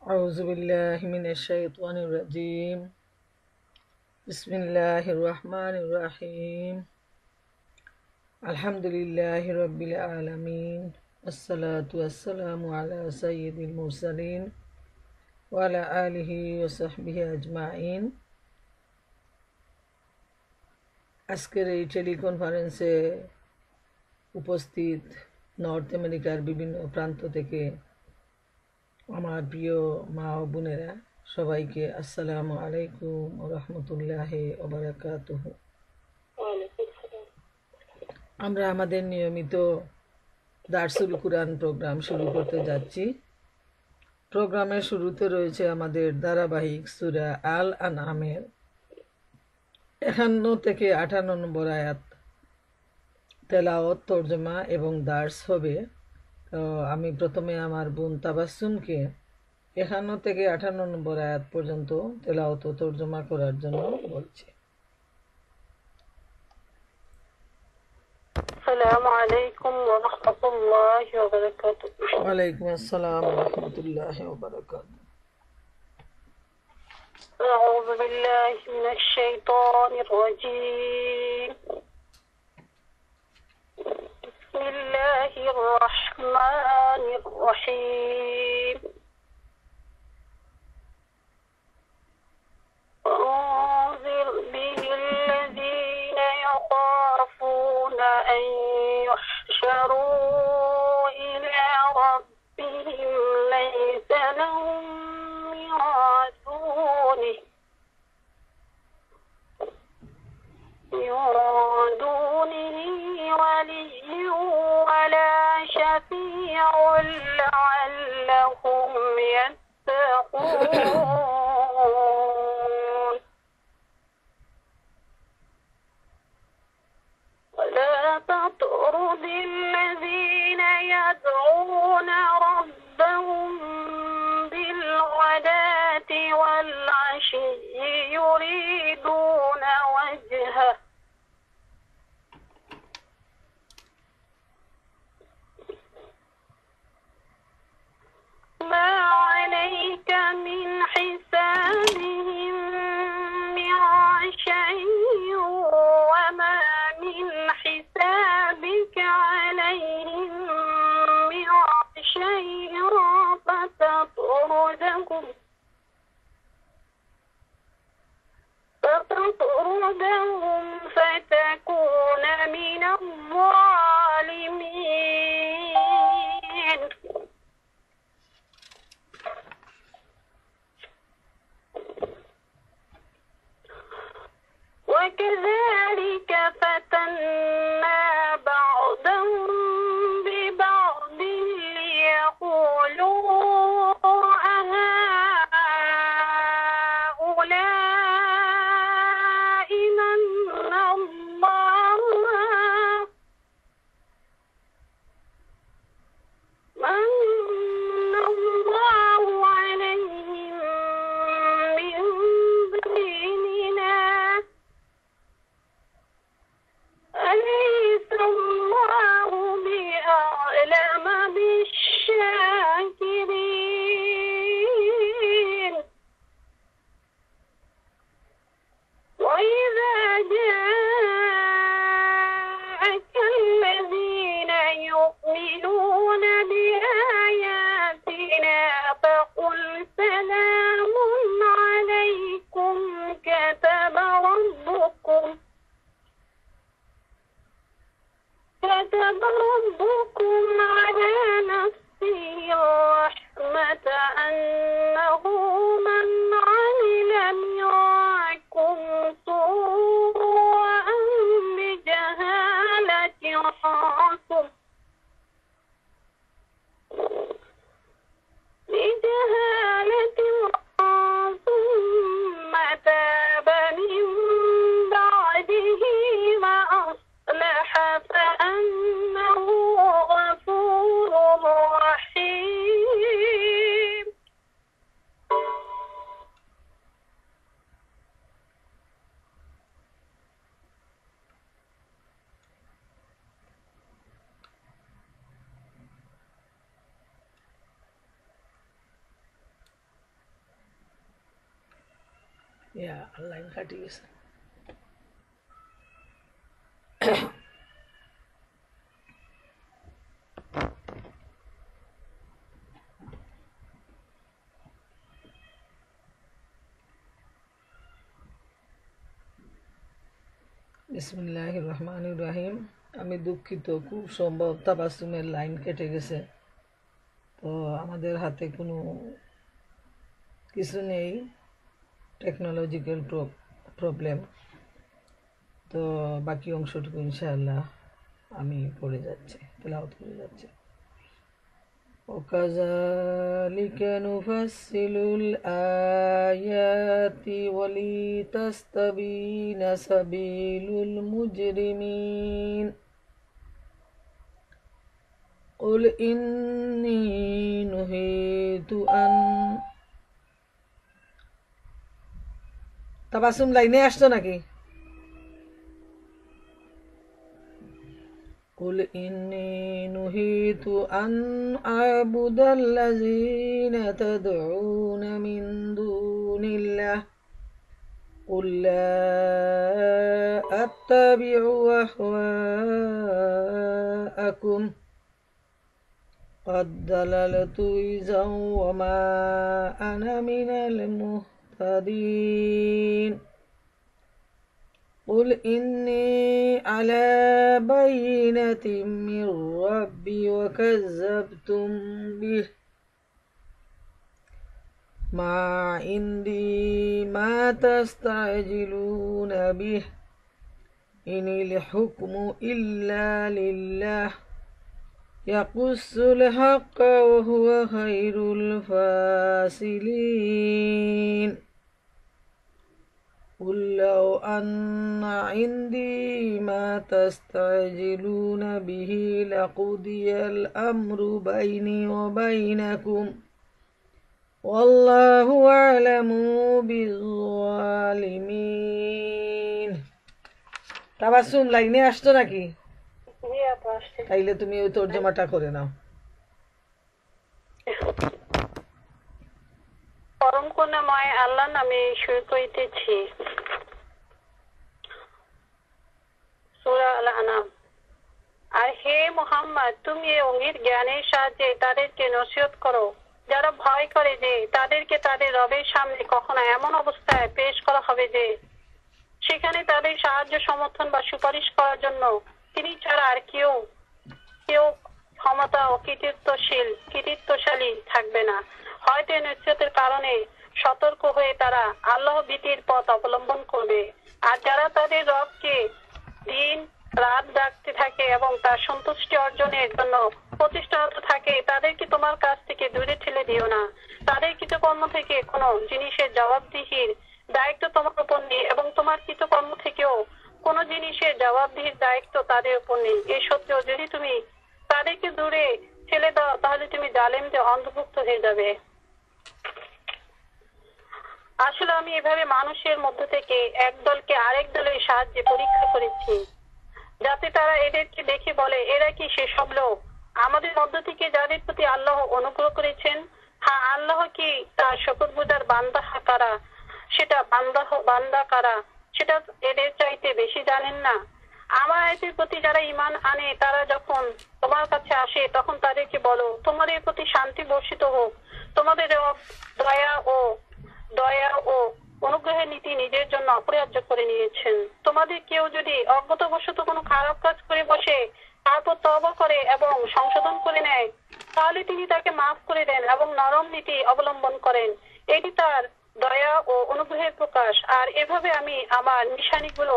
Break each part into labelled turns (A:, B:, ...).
A: أعوذ بالله من الشيطان الرجيم. بسم الله الرحمن الرحيم. الحمد لله رب العالمين، والصلاة والسلام على سيد المرسلين وعلى آله وصحبه أجمعين। আজকের এই টেলিকনফারেন্সে উপস্থিত নর্থ আমেরিকার বিভিন্ন প্রান্ত থেকে আমার প্রিয় মা ও বোনেরা, সবাইকে আসসালামু আলাইকুম ওয়া রাহমাতুল্লাহি ওয়া বারাকাতুহু। আমরা আমাদের নিয়মিত দারসুল কুরআন প্রোগ্রাম শুরু করতে যাচ্ছি। প্রোগ্রামের শুরুতে রয়েছে আমাদের ধারাবাহিক সূরা আল আনআমের 51 থেকে 58 নম্বর আয়াত তেলাওয়াত, তরজমা এবং দার্স হবে। তো আমি প্রথমে আমার বোন তাবাসসুমকে 51 থেকে 58 নম্বর আয়াত পর্যন্ত তেলাওয়াত ও তরজমা করার জন্য বলছি।
B: আসসালামু আলাইকুম ওয়া রাহমাতুল্লাহি ওয়া বারাকাতুহু।
A: ওয়ালাইকুম আসসালাম ওয়া রাহমাতুল্লাহি ওয়া বারাকাতুহু।
B: আউযু বিল্লাহি মিনাশ শাইতানির রাজীম। বিসমিল্লাহির রাহমানির রাহিম। وأنذر به الذين يخافون أن يحشروا إلى ربهم ليس لهم من دونه ولي ولا شفيع لعلهم يتقون. ولا تطرد الذين يدعون ربهم بالغداة والعشي يريدون وجهه ما عليك من حسابهم
A: ইয়া লাইন কাটি গেছে। বিসমিল্লাহির রহমানির রহিম। আমি দুঃখিত, খুব সম্ভব তাবাসসুমের লাইন কেটে গেছে। তো আমাদের হাতে কোনো কিছু নেই, টেকনোলজিক্যাল প্রবলেম। তো বাকি অংশটুকু ইনশাআল্লাহ আমি পড়ে যাচ্ছি, তেলাওয়াত করে যাচ্ছি। وكذلك نفصل الآيات ولتستبين سبيل المجرمين قل إني نهيت أن তাবাসসুম লাইনে আসছো নাকি? قل إني نهيت أن أعبد الذين تدعون من دون الله قل لا أتبع أهواءكم قد ضللت إذا وما أنا من المهتدين قل إني على بينة من ربي وكذبتم به ما عندي ما تستعجلون به إن الحكم إلا لله يقص الحق وهو خير الفاصلين قل لو أن عندي ما تستعجلون به لقضي الأمر بيني وبينكم والله أعلم بالظالمين তাবাসসুম লাইনে আসছো নাকি?
B: জি আপা আসছে।
A: তাইলে তুমি ওই তর্জমাটা করে নাও।
B: পরম করুণাময় আল্লাহর নামে শুরু করিতেছি। সূরা আল-আনাম। আর হে মুহাম্মদ, তুমি এই ওহীর জ্ঞানের সাহায্যে তাদেরকে নসিহত করো যারা ভয় করে যে তাদেরকে তাদের রবের সামনে কখনো এমন অবস্থায় পেশ করা হবে যে সেখানে তাদের সাহায্য সমর্থন বা সুপারিশ করার জন্য তিনি ছাড়া আর কেউ ক্ষমতা ও কৃতিত্বশালী থাকবে না। হয়তো নসিহতের কারণে সতর্ক হয়ে তারা আল্লাহ ভীতির পথ অবলম্বন করবে। আর যারা তাদের রবকে দিন রাত ডাকতে থাকে এবং তার সন্তুষ্টি অর্জনের জন্য প্রতিষ্ঠারত থাকে, তাদেরকে তোমার কাছ থেকে দূরে ঠেলে দিও না। তাদের কৃতকর্ম থেকে কোনো জিনিসের জবাবদিহির দায়িত্ব তোমার উপর নেই এবং তোমার কৃতকর্ম থেকেও কোনো জিনিসের জবাবদিহির দায়িত্ব তাদের উপর নেই। এই সত্ত্বেও যদি তুমি তাদেরকে দূরে ঠেলে দাও তাহলে তুমি জালেমদের অন্তর্ভুক্ত হয়ে যাবে। আসলে আমি এভাবে মানুষের মধ্য থেকে এক দলকে আরেক দলের সাহায্যে পরীক্ষা করেছি, যাতে তারা এদেরকে দেখে বলে, এরা কি সেসব লোক আমাদের মধ্য থেকে যাদের প্রতি আল্লাহ অনুগ্রহ করেছেন? হ্যাঁ, আল্লাহ কি তার শকরগুজার বান্দা কারা, সেটা বান্দা কারা সেটা এদের চাইতে বেশি জানেন না? আমার আয়াতের প্রতি যারা ঈমান আনে তারা যখন তোমার কাছে আসে তখন তাদেরকে বলো, তোমাদের প্রতি শান্তি বর্ষিত হোক। তোমাদের দয়া ও অনুগ্রহের নীতি নিজের জন্য অপরিহার্য করে নিয়েছেন। তোমাদের কেউ যদি অজ্ঞতাবশত কোনো খারাপ কাজ করে বসে তারপর তওবা করে এবং সংশোধন করে নেয় তাহলে তিনি তাকে মাফ করে দেন এবং নরম নীতি অবলম্বন করেন। এটি তার দয়া ও অনুগ্রহের প্রকাশ। আর এভাবে আমি আমার নিশানিগুলো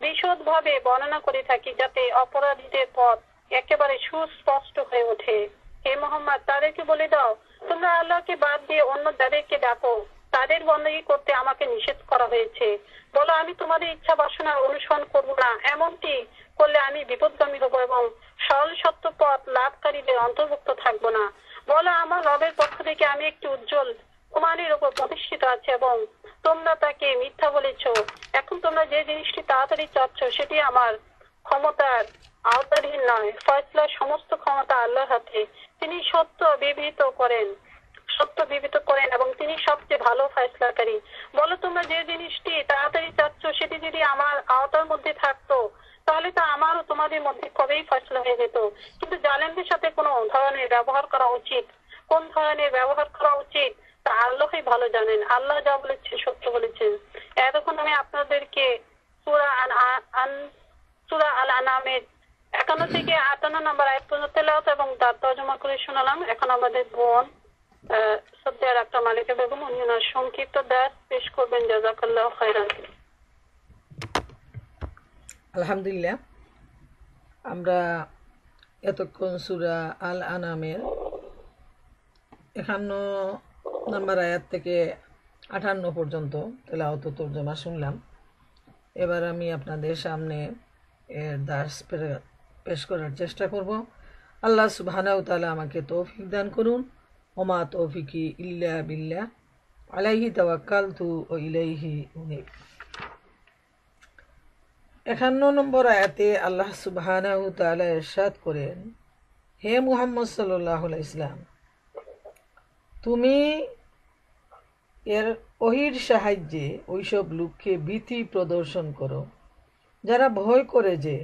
B: বিশদভাবে বর্ণনা করে থাকি যাতে অপরাধীদের পথ একেবারে সুস্পষ্ট হয়ে ওঠে। হে মুহাম্মদ, তাদেরকে বলে দাও, তোমরা আল্লাহকে বাদ দিয়ে অন্য যাদেরকে ডাকো তাদের বন্দী করতে আমাকে নিষেধ করা হয়েছে। বলো, আমি তোমাদের ইচ্ছা বাসনার অনুসরণ করব না। এমনটি করলে আমি বিপদগামী হব এবং সরল সত্য পথ লাভকারীদের অন্তর্ভুক্ত থাকবো না। বলো, আমার রবের পক্ষ থেকে আমি একটি উজ্জ্বল প্রমাণের উপর প্রতিষ্ঠিত আছে এবং তোমরা তাকে মিথ্যা বলেছ। এখন তোমরা যে জিনিসটি তাড়াতাড়ি চাচ্ছ সেটি আমার ক্ষমতার আওতাধীন নয়। ফয়সালার সমস্ত ক্ষমতা আল্লাহর হাতে। তিনি সত্য বিবৃত করেন, সত্য বিবেচিত করেন এবং তিনি সবচেয়ে ভালো ফয়সলাকারী। বলো তোমরা যে জিনিসটি তাড়াতাড়ি চাচ্ছ সেটি যদি আমার আওতার মধ্যে থাকতো তাহলে তা আমারও তোমাদের মধ্যে কবেই ফয়সলা হয়ে যেত। কিন্তু জালেমদের সাথে কোন ধরনের ব্যবহার করা উচিত, কোন ধরনের ব্যবহার করা উচিত তা আল্লাহই ভালো জানেন। আল্লাহ যা বলেছেন সত্য বলেছেন। এতক্ষণ আমি আপনাদেরকে সূরা আল আনামের 51 থেকে 58 নম্বর আয়াত পর্যন্ত তেলাওয়াত এবং তার তরজমা করে শোনালাম। এখন আমাদের বোন সদ্যা রাক্তা মালিকা বেগম উনি ওনার সংক্ষিপ্ত দাস পেশ করবেন। জাযাকাল্লাহু খাইরান।
A: আলহামদুলিল্লাহ, আমরা এতক্ষণ সূরা আল আনামের 51 নম্বর আয়াত থেকে 58 পর্যন্ত তেলাওয়াত ও তরজমা শুনলাম। এবার আমি আপনাদের সামনে এর দাস পেশ করার চেষ্টা করব। আল্লাহ সুবহানাহু ওয়া তাআলা আমাকে তৌফিক দান করুন। ওমা তৌফিকি ইল্লা বিল্লাহ, আলাইহি তাওয়াক্কালতু ওয়া ইলাইহি উনীব। 51 নম্বর আয়াতে আল্লাহ সুবহানাহু ওয়া তাআলা ইরশাদ করেন, হে মুহাম্মদ সাল্লাল্লাহু আলাইহি ওয়াসাল্লাম, তুমি এর ওহীর সাহায্যে ওইসব লোককে ভীতি প্রদর্শন করো যারা ভয় করে যে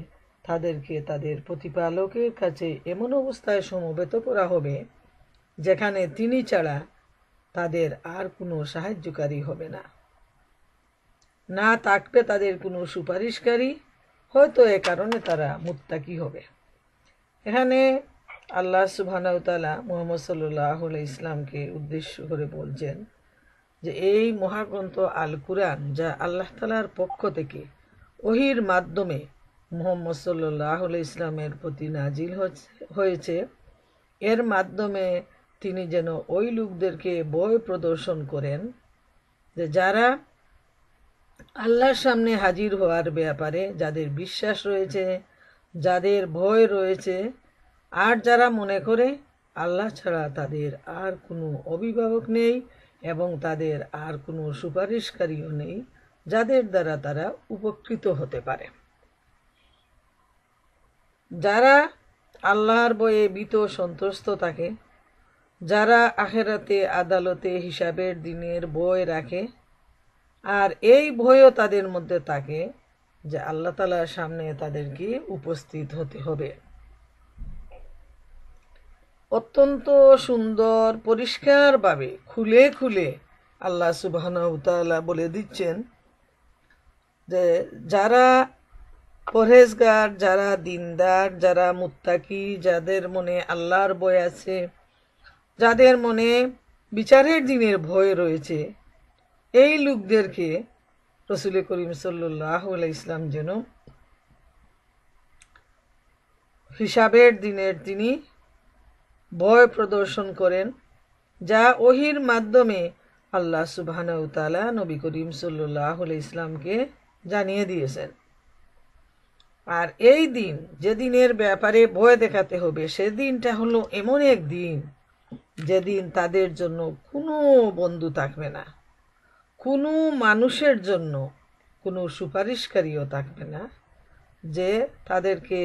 A: তাদেরকে তাদের প্রতিপালকের কাছে এমন অবস্থায় সমবেত করা হবে যেখানে তিনি ছাড়া তাদের আর কোনো সাহায্যকারী হবে না, না থাকবে তাদের কোনো সুপারিশকারী, হয়তো এ কারণে তারা মুত্তাকি হবে। এখানে আল্লাহ সুবহানাহু ওয়া তাআলা মুহাম্মদ সাল্লাল্লাহু আলাইহি ইসলামকে উদ্দেশ্য করে বলছেন যে এই মহাগ্রন্থ আল কুরআন যা আল্লাহ তাআলার পক্ষ থেকে ওহীর মাধ্যমে মুহাম্মদ সাল্লাল্লাহু আলাইহি ইসলামের প্রতি নাজিল হয়েছে, এর মাধ্যমে তিনি যেন ওই লোকদেরকে ভয় প্রদর্শন করেন যে যারা আল্লাহর সামনে হাজির হওয়ার ব্যাপারে যাদের বিশ্বাস রয়েছে, যাদের ভয় রয়েছে, আর যারা মনে করে আল্লাহ ছাড়া তাদের আর কোনো অভিভাবক নেই এবং তাদের আর কোনো সুপারিশকারীও নেই যাদের দ্বারা তারা উপকৃত হতে পারে। যারা আল্লাহর ভয়ে ভীত সন্ত্রস্ত থাকে, যারা আখিরাতে আদালতে হিসাবের দিনের ভয় রাখে, আর এই ভয়ও তাদের মধ্যে থাকে যে আল্লাহ তাআলার সামনে তাদেরকে উপস্থিত হতে হবে। অত্যন্ত সুন্দর পরিষ্কারভাবে খুলে খুলে আল্লাহ সুবহানাহু ওয়া তাআলা বলে দিচ্ছেন যে যারা পরহেজগার, যারা দিনদার, যারা মুত্তাকি, যাদের মনে আল্লাহর ভয় আছে, যাদের মনে বিচারের দিনের ভয় রয়েছে, এই লোকদেরকে রাসূল করিম সাল্লাল্লাহু আলাইহি ইসলাম যেন হিসাবের দিনের তিনি ভয় প্রদর্শন করেন, যা ওহীর মাধ্যমে আল্লাহ সুবহানাহু ওয়া তাআলা নবী করিম সাল্লাল্লাহু আলাইহি ইসলামকে জানিয়ে দিয়েছেন। আর এই দিন যেদিনের ব্যাপারে ভয় দেখাতে হবে সেদিনটা হলো এমন এক দিন যেদিন তাদের জন্য কোনো বন্ধু থাকবে না, কোনো মানুষের জন্য কোনো সুপারিশকারীও থাকবে না যে তাদেরকে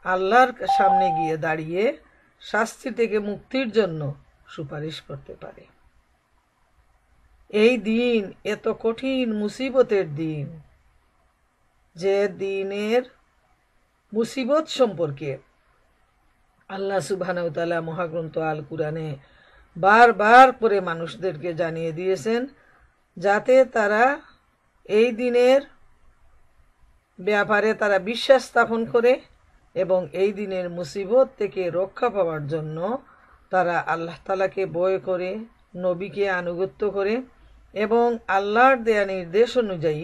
A: আল্লাহর সামনে গিয়ে দাঁড়িয়ে শাস্তি থেকে মুক্তির জন্য সুপারিশ করতে পারে। এই দিন এত কঠিন মুসিবতের দিন, যে দিনের মুসিবত সম্পর্কে আল্লাহ সুবহানাহু ওয়া তাআলা মহাগ্রন্থ আল কুরআনে বারবার করে মানুষদেরকে জানিয়ে দিয়েছেন যাতে তারা এই দিনের ব্যাপারে তারা বিশ্বাস স্থাপন করে এবং এই দিনের মুসিবত থেকে রক্ষা পাওয়ার জন্য তারা আল্লাহ তাআলাকে ভয় করে, নবীকে আনুগত্য করে এবং আল্লাহর দেয়া নির্দেশ অনুযায়ী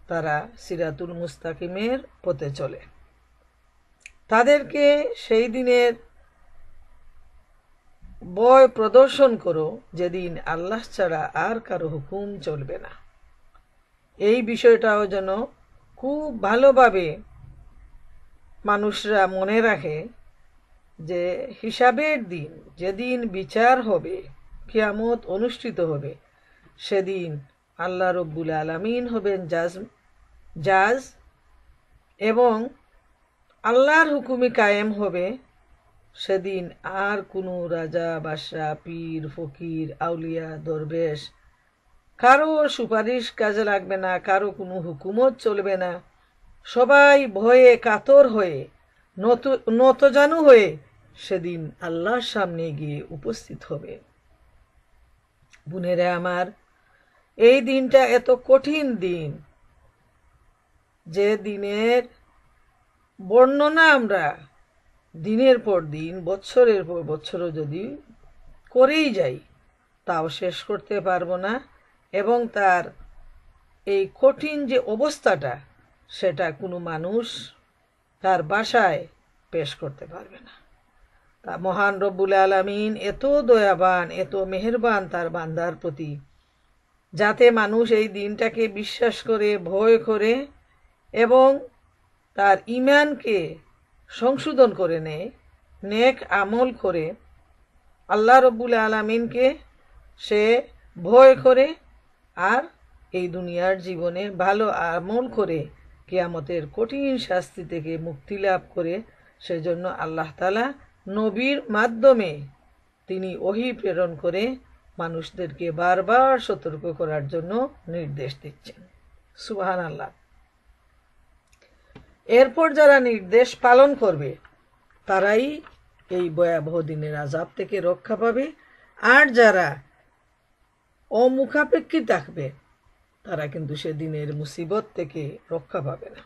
A: তারা সিরাতুল মুস্তাকিমের পথে চলে। তাদেরকে সেই দিনের ভয় প্রদর্শন করো যেদিন আল্লাহ ছাড়া আর কারো হুকুম চলবে না। এই বিষয়টাও যেন খুব ভালোভাবে মানুষরা মনে রাখে যে হিসাবের দিন যেদিন বিচার হবে, কিয়ামত অনুষ্ঠিত হবে, সেদিন আল্লাহ রব্বুল আলামিন হবেন জাজ এবং আল্লাহর হুকুমই কায়েম হবে সেদিন আর কোনো রাজা বাদশা পীর ফকির আউলিয়া দরবেশ কারো সুপারিশ কাজে লাগবে না, কারো কোনো হুকুমত চলবে না। সবাই ভয়ে কাতর হয়ে নতজানু হয়ে সেদিন আল্লাহর সামনে গিয়ে উপস্থিত হবে। বোনেরা আমার, এই দিনটা এত কঠিন দিন, যে দিনের বর্ণনা আমরা দিনের পর দিন বছরের পর বছরও যদি করেই যাই তাও শেষ করতে পারবো না, এবং তার এই কঠিন যে অবস্থাটা সেটা কোনো মানুষ তার ভাষায় পেশ করতে পারবে না। তা মহান রব্বুল আলামিন এত দয়াবান, এত মেহেরবান তার বান্দার প্রতি, যাতে মানুষ এই দিনটাকে বিশ্বাস করে, ভয় করে এবং তার ঈমানকে সংশোধন করে নেয়, নেক আমল করে, আল্লাহ রব্বুল আলামিনকে সে ভয় করে, আর এই দুনিয়ার জীবনে ভালো আমল করে কিয়ামতের কঠিন শাস্তি থেকে মুক্তি লাভ করে। সেজন্য আল্লাহ তাআলা নবীর মাধ্যমে তিনি ওহী প্রেরণ করে মানুষদেরকে বারবার সতর্ক করার জন্য নির্দেশ দিচ্ছেন। সুবহানাল্লাহ। এরপর যারা নির্দেশ পালন করবে তারাই এই ভয়াবহ দিনের আযাব থেকে রক্ষা পাবে, আর যারা অমুখাপেক্ষী থাকবে তারা কিন্তু সেদিনের মুসিবত থেকে রক্ষা পাবে না।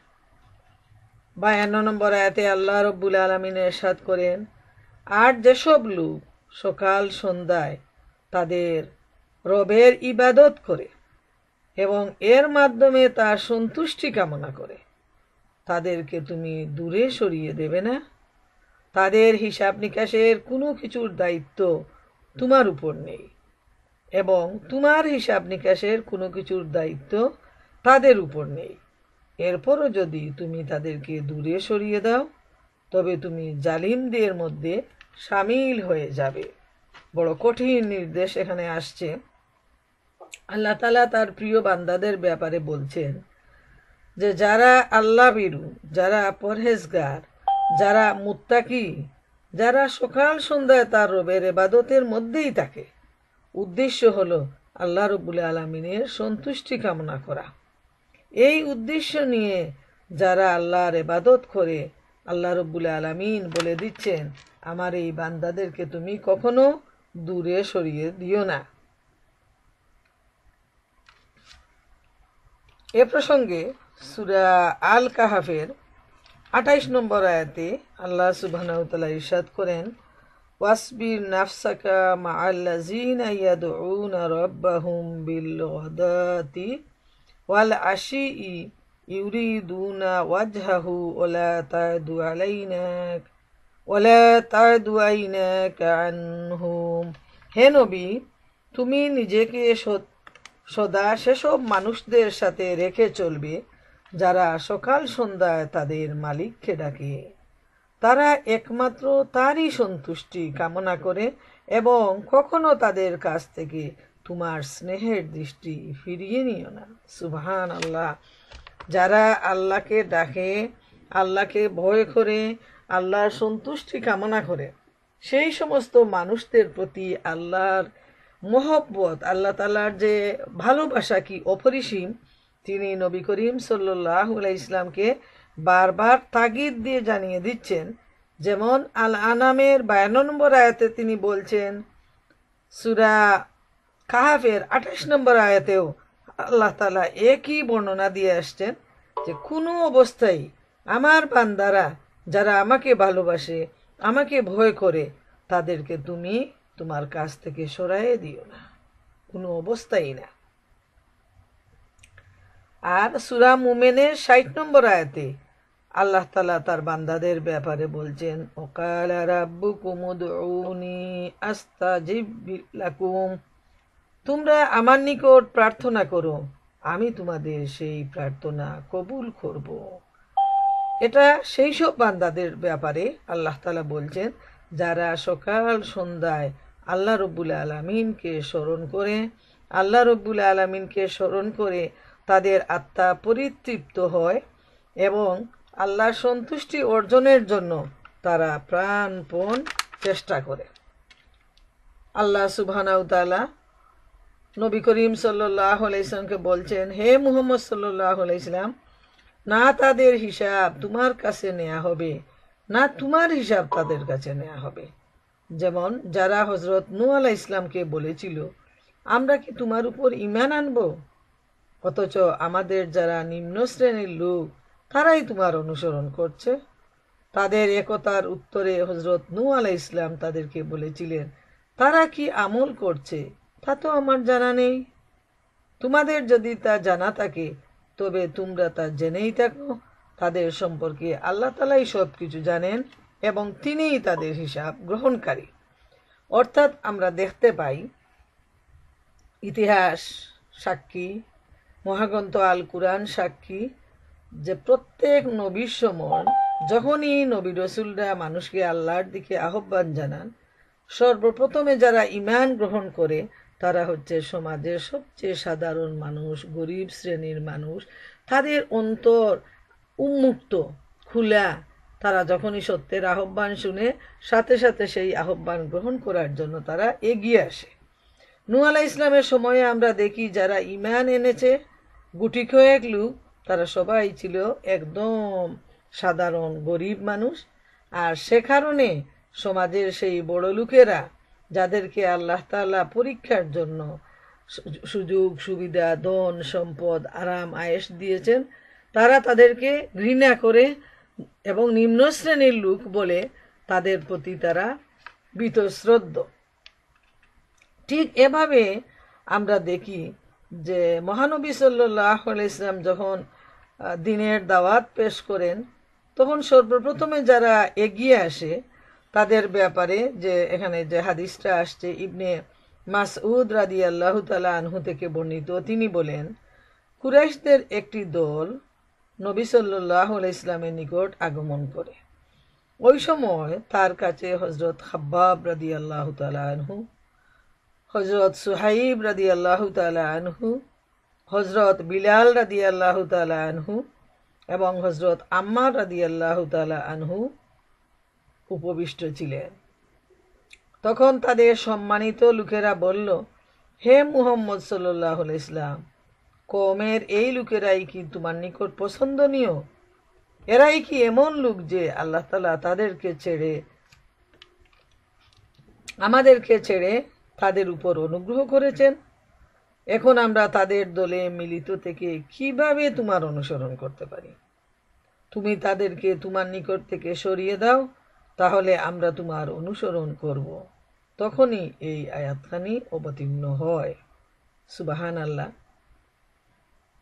A: 52 নম্বর আয়াতে আল্লাহ রব্বুল আলামিন ইরশাদ করেন, আর যেসব লোক সকাল সন্ধ্যায় তাদের রবের ইবাদত করে এবং এর মাধ্যমে তার সন্তুষ্টি কামনা করে, তাদেরকে তুমি দূরে সরিয়ে দেবে না? তাদের হিসাব নিকাশের কোনো কিছুর দায়িত্ব তোমার উপর নেই এবং তোমার হিসাব নিকাশের কোনো কিছুর দায়িত্ব তাদের উপর নেই। এরপরও যদি তুমি তাদেরকে দূরে সরিয়ে দাও তবে তুমি জালিমদের মধ্যে শামিল হয়ে যাবে। বড় কঠিন নির্দেশ এখানে আসছে। আল্লাহ তাআলা তার প্রিয় বান্দাদের ব্যাপারে বলছেন যে যারা আল্লাহ ভীরু, যারা পরহেজগার, যারা মুত্তাকি, যারা সকাল সন্ধ্যায় তার রবের ইবাদতের মধ্যেই থাকে, উদ্দেশ্য হলো আল্লাহ রব্বুল আলামিনের সন্তুষ্টি কামনা করা। এই উদ্দেশ্য নিয়ে যারা আল্লাহর ইবাদত করে, আল্লাহ রব্বুল আলামিন বলে দিচ্ছেন, আমার এই বান্দাদেরকে তুমি কখনো দূরে সরিয়ে দিও না। এ প্রসঙ্গে সূরা আল কাহাফের 28 নম্বর আয়াতে আল্লাহ সুবহানাহু ওয়া তাআলা ইরশাদ করেন, ওয়াসবির নাফসাকা মাআল্লাযীনা ইয়াদউনা রাব্বাহুম বিল গাদাতি ওয়াল আশিই ইউরিদুনা ওয়াজহাহু ওয়ালা তা'দু আইনাকা আনহুম। হে নবী, তুমি নিজেকে সদা সেসব মানুষদের সাথে রেখে চলবে যারা সকাল সন্ধ্যায় তাদের মালিককে ডাকে, তারা একমাত্র তারই সন্তুষ্টি কামনা করে এবং কখনো তাদের কাছ থেকে তোমার স্নেহের দৃষ্টি ফিরিয়ে নিও না। সুবহানাল্লাহ। যারা আল্লাহকে ডাকে, আল্লাহকে ভয় করে, আল্লাহর সন্তুষ্টি কামনা করে, সেই সমস্ত মানুষদের প্রতি আল্লাহর মহব্বত, আল্লাহ তাআলার যে ভালোবাসা কি অপরিসীম, তিনি নবী করিম সাল্লাল্লাহু আলাইহি ইসলামকে বারবার তাগিদ দিয়ে জানিয়ে দিচ্ছেন। যেমন আল আনামের 52 নম্বর আয়াতে তিনি বলছেন, সূরা কাহাফের 28 নম্বর আয়াতেও আল্লাহ তাআলা একই বর্ণনা দিয়ে আসছেন যে কোনো অবস্থায় আমার বান্দারা যারা আমাকে ভালোবাসে, আমাকে ভয় করে, তাদেরকে তুমি তোমার কাছ থেকে সরাইয়ে দিও না, কোনো অবস্থায় না। আর সূরা মুমিনের 60 নম্বর আয়াতে আল্লাহ তাআলা তার বান্দাদের ব্যাপারে বলছেন, ওয়াকালা রাব্বুকুম উদউনি আস্তাজিব লাকুম, তোমরা আমার নিকট প্রার্থনা করো, আমি তোমাদের সেই প্রার্থনা কবুল করব। এটা সেই সব বান্দাদের ব্যাপারে আল্লাহ তাআলা বলছেন যারা সকাল সন্ধ্যায় আল্লাহ রব্বুল আলামিনকে স্মরণ করে, আল্লাহ রব্বুল আলামিনকে স্মরণ করে তাদের আত্মা পরিতৃপ্ত হয় এবং আল্লাহর সন্তুষ্টি অর্জনের জন্য তারা প্রাণপণ চেষ্টা করে। আল্লাহ সুবহানাহু ওয়া তাআলা নবী করিম সাল্লাল্লাহু আলাইহি সাল্লামকে বলছেন, হে মুহাম্মদ সাল্লাল্লাহু আলাইহি সাল্লাম, না তাদের হিসাব তোমার কাছে নেওয়া হবে, না তোমার হিসাব তাদের কাছে নেওয়া হবে। যেমন যারা হজরত নূহ আলাইহিস সালামকে বলেছিল, আমরা কি তোমার উপর ঈমান আনব, অথচ আমাদের যারা নিম্ন শ্রেণীর লোক তারাই তোমার অনুসরণ করছে। তাদের একতার উত্তরে হজরত নূহ আলাইহিস সালাম তাদেরকে বলেছিলেন, তারা কি আমল করছে তা তো আমার জানা নেই। তোমাদের যদি তা জানা থাকে তবে তোমরা তা জেনেই থাকো। তাদের সম্পর্কে আল্লাহ তাআলাই সবকিছু জানেন এবং তিনিই তাদের হিসাব গ্রহণকারী। অর্থাৎ আমরা দেখতে পাই, ইতিহাস সাক্ষী, মহাগ্রন্থ আল কুরআন সাক্ষী, যে প্রত্যেক নবীর সময় যখনই নবী রসুলরা মানুষকে আল্লাহর দিকে আহ্বান জানান, সর্বপ্রথমে যারা ঈমান গ্রহণ করে তারা হচ্ছে সমাজের সবচেয়ে সাধারণ মানুষ, গরিব শ্রেণীর মানুষ। তাদের অন্তর উন্মুক্ত, খোলা। তারা যখনই সত্যের আহ্বান শুনে সাথে সাথে সেই আহ্বান গ্রহণ করার জন্য তারা এগিয়ে আসে। নূহ আলাইহিস সালামের সময়ে আমরা দেখি যারা ঈমান এনেছে গুটি কয়েক লোক, তারা সবাই ছিল একদম সাধারণ গরিব মানুষ। আর সে কারণে সমাজের সেই বড় লোকেরা, যাদেরকে আল্লাহ তাআলা পরীক্ষার জন্য সুযোগ সুবিধা, ধন সম্পদ, আরাম আয়েশ দিয়েছেন, তারা তাদেরকে ঘৃণা করে এবং নিম্ন শ্রেণীর লোক বলে তাদের প্রতি তারা বীতশ্রদ্ধ। ঠিক এভাবে আমরা দেখি যে মহানবী সাল্লাল্লাহু আলাইহি সাল্লাম যখন দ্বীনের দাওয়াত পেশ করেন, তখন সর্বপ্রথমে যারা এগিয়ে আসে তাদের ব্যাপারে যে এখানে যে হাদিসটা আসছে, ইবনে মাসউদ রাদিয়াল্লাহু তাআলা আনহু থেকে বর্ণিত, তিনি বলেন, কুরাইশদের একটি দল নবী সাল্লাল্লাহু আলাইহি সাল্লামের নিকট আগমন করে। ওই সময় তার কাছে হযরত খাব্বাব রাদিয়াল্লাহু তাআলা আনহু, হযরত সুহাইব রাদিয়াল্লাহু তাআলা আনহু, হযরত বিলাল রাদিয়াল্লাহু তাআলা আনহু এবং হযরত আম্মার রাদিয়াল্লাহু তাআলা আনহু উপবিষ্ট ছিলেন। তখন তাদের সম্মানিত লোকেরা বলল, হে মুহাম্মদ সাল্লাল্লাহু আলাইহি সাল্লাম, কওমের এই লোকেরাই কি তোমার নিকট পছন্দনীয়? এরাই কি এমন লোক যে আল্লাহ তাআলা আমাদেরকে ছেড়ে তাদের উপর অনুগ্রহ করেছেন? এখন আমরা তাদের দলে মিলিত থেকে কিভাবে তোমার অনুসরণ করতে পারি? তুমি তাদেরকে তোমার নিকট থেকে সরিয়ে দাও, তাহলে আমরা তোমার অনুসরণ করব। তখনই এই আয়াতখানি অবতীর্ণ হয়। সুবহানাল্লাহ।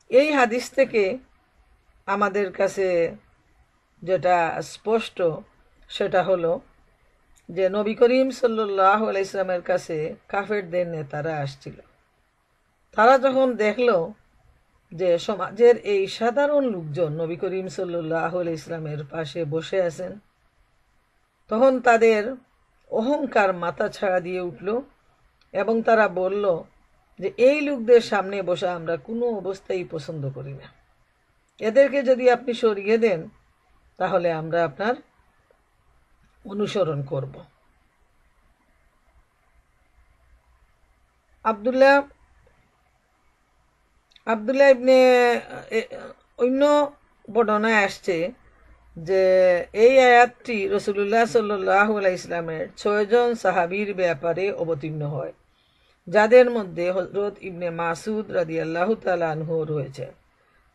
A: এই হাদিস থেকে আমাদের কাছে যেটা স্পষ্ট সেটা হলো যে নবী করিম সাল্লাল্লাহু আলাইহি সাল্লামের কাছে কাফেরদের নেতারা আসছিল। তারা যখন দেখল যে সমাজের এই সাধারণ লোকজন নবী করিম সাল্লাল্লাহু আলাইহি সাল্লামের পাশে বসে আছেন, তখন তাদের অহংকার মাথা ছাড়া দিয়ে উঠল এবং তারা বলল যে এই লোকদের সামনে বসা আমরা কোনো অবস্থায় পছন্দ করি না। এদেরকে যদি আপনি সরিয়ে দেন তাহলে আমরা আপনার অনুসরণ করব। আব্দুল্লাহ ইবনে অন্য বর্ণনায় আসছে যে এই আয়াতটি রাসূলুল্লাহ সাল্লাল্লাহু আলাইহি সাল্লামের 6 জন সাহাবীর ব্যাপারে অবতীর্ণ হয়, যাদের মধ্যে হযরত ইবনে মাসউদ রাদিয়াল্লাহু তাআলা আনহু রয়েছে।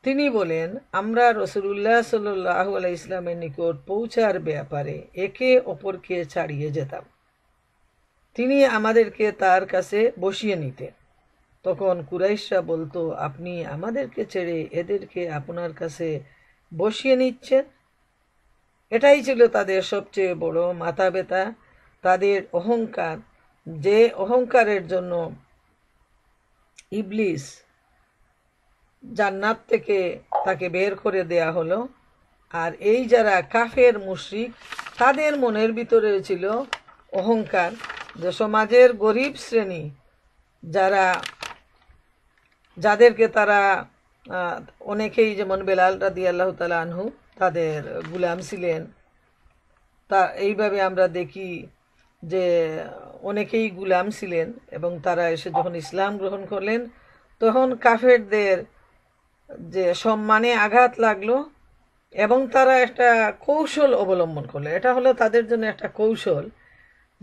A: তিনি বলেন, আমরা রাসূলুল্লাহ সাল্লাল্লাহু আলাইহি সাল্লামের নিকট পৌঁছার ব্যাপারে একে অপরকে ছাড়িয়ে যেতাম। তিনি আমাদেরকে তার কাছে বসিয়ে নিতেন। তখন কুরাইশরা বলতো, আপনি আমাদেরকে ছেড়ে এদেরকে আপনার কাছে বসিয়ে নিচ্ছেন। এটাই ছিল তাদের সবচেয়ে বড় মাথা ব্যথা, তাদের অহংকার, যে অহংকারের জন্য ইবলিস জান্নাত থেকে তাকে বের করে দেয়া হলো। আর এই যারা কাফের মুশরিক, তাদের মনের ভিতরে ছিল অহংকার, যে সমাজের গরিব শ্রেণী যাদেরকে তারা অনেকেই, যেমন বেলাল রাদিয়াল্লাহু তাআলা আনহু, তাদের গুলাম ছিলেন। তা এইভাবে আমরা দেখি যে অনেকেই গুলাম ছিলেন এবং তারা এসে যখন ইসলাম গ্রহণ করলেন তখন কাফেরদের যে সম্মানে আঘাত লাগলো এবং তারা একটা কৌশল অবলম্বন করলো। এটা হলো তাদের জন্য একটা কৌশল,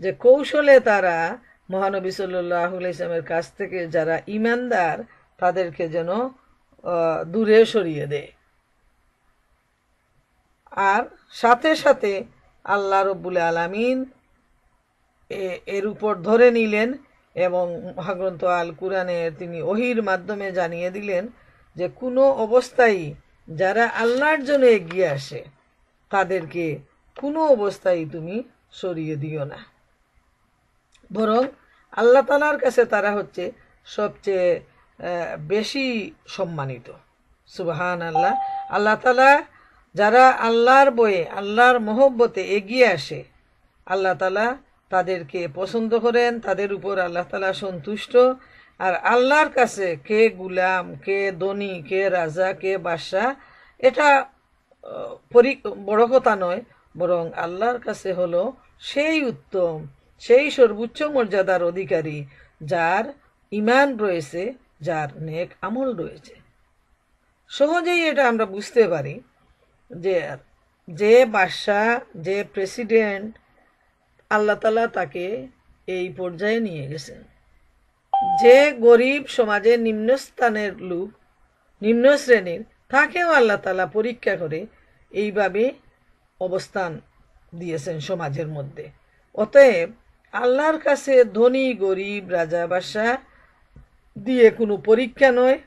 A: যে কৌশলে তারা মহানবী সাল্লাল্লাহু আলাইহি ওয়াসাল্লামের কাছ থেকে যারা ঈমানদার তাদেরকে যেন দূরে সরিয়ে দেয়। আর সাথে সাথে আল্লাহ রব্বুল আলামিন এর উপর ধরে নিলেন এবং মহাগ্রন্থ আল কুরআনের তিনি ওহির মাধ্যমে জানিয়ে দিলেন যে কোনো অবস্থায় যারা আল্লাহর জন্য এগিয়ে আসে তাদেরকে কোনো অবস্থায় তুমি সরিয়ে দিও না, বরং আল্লাহ তাআলার কাছে তারা হচ্ছে সবচেয়ে বেশি সম্মানিত। সুবহান আল্লাহ। আল্লাহ তাআলা যারা আল্লাহর বয়ে আল্লাহর মহব্বতে এগিয়ে আসে আল্লাহ তাআলা তাদেরকে পছন্দ করেন, তাদের উপর আল্লাহ তাআলা সন্তুষ্ট। আর আল্লাহর কাছে কে গুলাম, কে ধনী, কে রাজা, কে বাদশাহ, এটা বড় কথা নয়, বরং আল্লাহর কাছে হলো সেই উত্তম, সেই সর্বোচ্চ মর্যাদার অধিকারী যার ঈমান রয়েছে, যার নেক আমল রয়েছে। সহজেই এটা আমরা বুঝতে পারি যে যে বাদশাহ, যে প্রেসিডেন্ট, আল্লাহ তাআলা তাকে এই পর্যায়ে নিয়ে গেছেন। যে গরিব সমাজের নিম্নস্থানের লোক, নিম্ন শ্রেণীর, তাকেও আল্লাহ তাআলা পরীক্ষা করে এইভাবে অবস্থান দিয়েছেন সমাজের মধ্যে। অতএব আল্লাহর কাছে ধনী গরিব রাজা বাদশাহ দিয়ে কোনো পরীক্ষা নয়,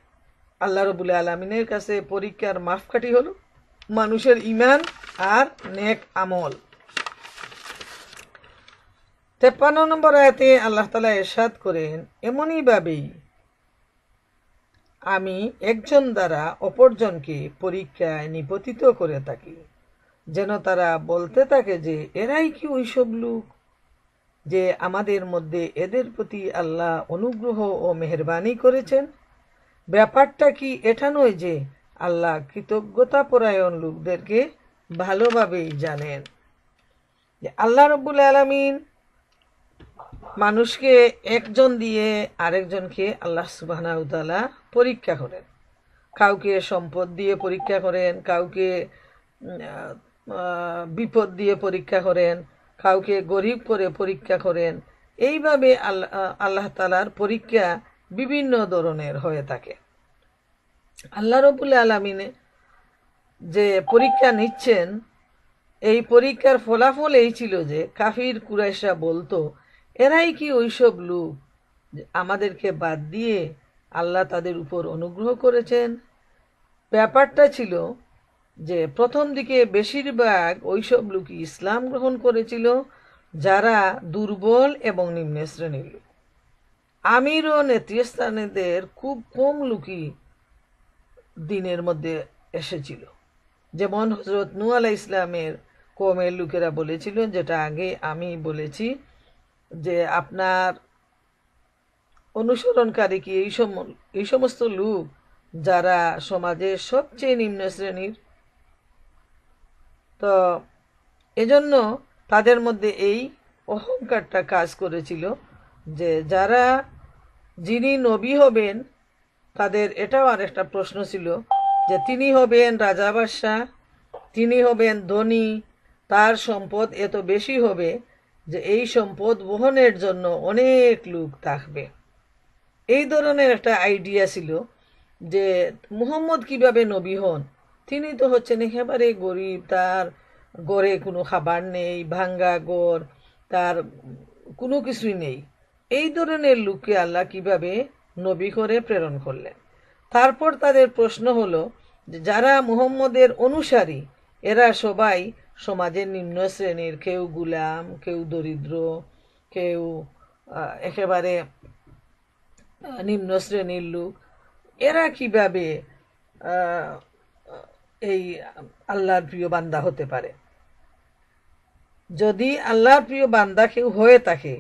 A: আল্লাহ রাব্বুল আলামিনের কাছে পরীক্ষার মাপকাঠি হলো মানুষের ঈমান আর নেক আমল। 53 নম্বর আয়াতে আল্লাহ তাআলা ইরশাদ করেন, এমনই ভাবেই আমি একজন দ্বারা অপরজনকে পরীক্ষায় নিপতিত করে থাকি, যেন তারা বলতে থাকে যে এরাই কি ওইসব লোক যে আমাদের মধ্যে এদের প্রতি আল্লাহ অনুগ্রহ ও মেহেরবানি করেছেন। ব্যাপারটা কি এটা নয় যে আল্লাহ কৃতজ্ঞতা পরায়ণ লোকদেরকে ভালোভাবেই জানেন। যে আল্লাহ রাব্বুল আলামিন মানুষকে একজন দিয়ে আরেকজনকে আল্লাহ সুবহানাহু ওয়া তাআলা পরীক্ষা করেন। কাউকে সম্পদ দিয়ে পরীক্ষা করেন, কাউকে বিপদ দিয়ে পরীক্ষা করেন, কাউকে গরিব করে পরীক্ষা করেন। এইভাবে আল্লাহ তাআলার পরীক্ষা বিভিন্ন ধরনের হয়ে থাকে। আল্লাহ রাব্বুল আলামিন যে পরীক্ষা নিচ্ছেন, এই পরীক্ষার ফলাফল এই ছিল যে কাফির কুরাইশরা বলতো এরাই কি ওইসব লোক আমাদেরকে বাদ দিয়ে আল্লাহ তাদের উপর অনুগ্রহ করেছেন। ব্যাপারটা ছিল যে প্রথম দিকে বেশিরভাগ ওইসব লোকই ইসলাম গ্রহণ করেছিল যারা দুর্বল এবং নিম্ন শ্রেণীর লোক। আমির ও নেতৃস্থানীয়দের খুব কম লোকই দিনের মধ্যে এসেছিল। যেমন হযরত নূহ আলাইহিস সালামের কওমের লোকেরা বলেছিল, যেটা আগে আমি বলেছি, যে আপনার অনুসরণকারী কি এই সমস্ত লোক যারা সমাজের সবচেয়ে নিম্ন শ্রেণীর। তো এজন্য তাদের মধ্যে এই অহংকারটা কাজ করেছিল যে যারা যিনি নবী হবেন তাদের এটাও আর একটা প্রশ্ন ছিল যে তিনি হবেন রাজা বাদশাহ, তিনি হবেন ধনী, তার সম্পদ এত বেশি হবে যে এই সম্পদ বহনের জন্য অনেক লোক থাকবে। এই ধরনের একটা আইডিয়া ছিল যে মুহাম্মদ কিভাবে নবী হন, তিনি তো হচ্ছেন একেবারে গরিব, তার গড়ে কোনো খাবার নেই, ভাঙ্গা গড়, তার কোনো কিছুই নেই। এই ধরনের লোককে আল্লাহ কিভাবে নবী করে প্রেরণ করলেন। তারপর তাদের প্রশ্ন হলো যে যারা মুহাম্মদের অনুসারী এরা সবাই সমাজের নিম্ন শ্রেণীর, কেউ গুলাম, কেউ দরিদ্র, কেউ একেবারে নিম্ন শ্রেণীর লোক, এরা কিভাবে এই আল্লাহর প্রিয় বান্দা হতে পারে। যদি আল্লাহর প্রিয় বান্দা কেউ হয়ে থাকে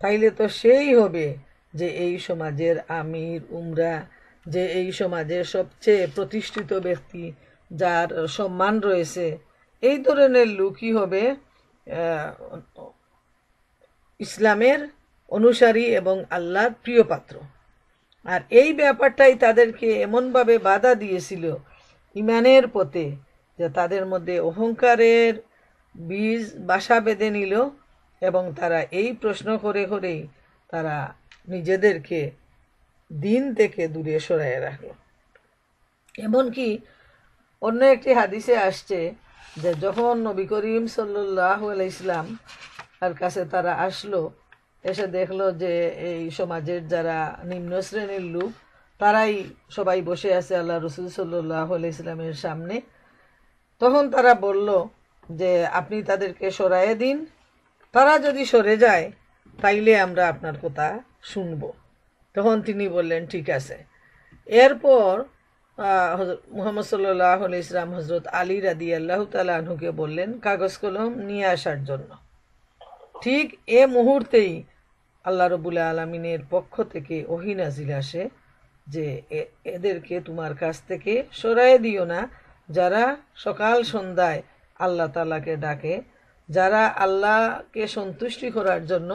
A: তাইলে তো সেই হবে যে এই সমাজের আমির উমরা, যে এই সমাজের সবচেয়ে প্রতিষ্ঠিত ব্যক্তি, যার সম্মান রয়েছে, এই ধরনের লোকই হবে ইসলামের অনুসারী এবং আল্লাহর প্রিয় পাত্র। আর এই ব্যাপারটাই তাদেরকে এমনভাবে বাধা দিয়েছিল ইমানের পথে যে তাদের মধ্যে অহংকারের বীজ বাসা বেঁধে নিল, এবং তারা এই প্রশ্ন করে করেই তারা নিজেদেরকে দিন থেকে দূরে সরাইয়া রাখল। এমনকি অন্য একটি হাদিসে আসছে যে যখন নবী করিম সাল্লাল্লাহু আলাইহি সাল্লাম আর কাছে তারা আসলো, এসে দেখলো যে এই সমাজের যারা নিম্ন শ্রেণীর লোক তারাই সবাই বসে আছে আল্লাহ রসুল সাল্লাল্লাহু আলাইহি সাল্লামের সামনে, তখন তারা বলল যে আপনি তাদেরকে সরাইয়ে দিন, তারা যদি সরে যায় তাইলে আমরা আপনার কথা শুনব। তখন তিনি বললেন ঠিক আছে। এরপর মুহাম্মদ সাল্লাল্লাহু আলাইহি সাল্লাম হযরত আলী রাদিয়াল্লাহু তাআলা আনহুকে বললেন কাগজ কলম নিয়ে আসার জন্য। ঠিক এ মুহূর্তেই আল্লাহ রাব্বুল আলামিনের পক্ষ থেকে ওহী নাজিল আসে যে এদেরকে তোমার কাছ থেকে সরাইয়ে দিও না, যারা সকাল সন্ধ্যায় আল্লাহ তাআলাকে ডাকে, যারা আল্লাহকে সন্তুষ্টি করার জন্য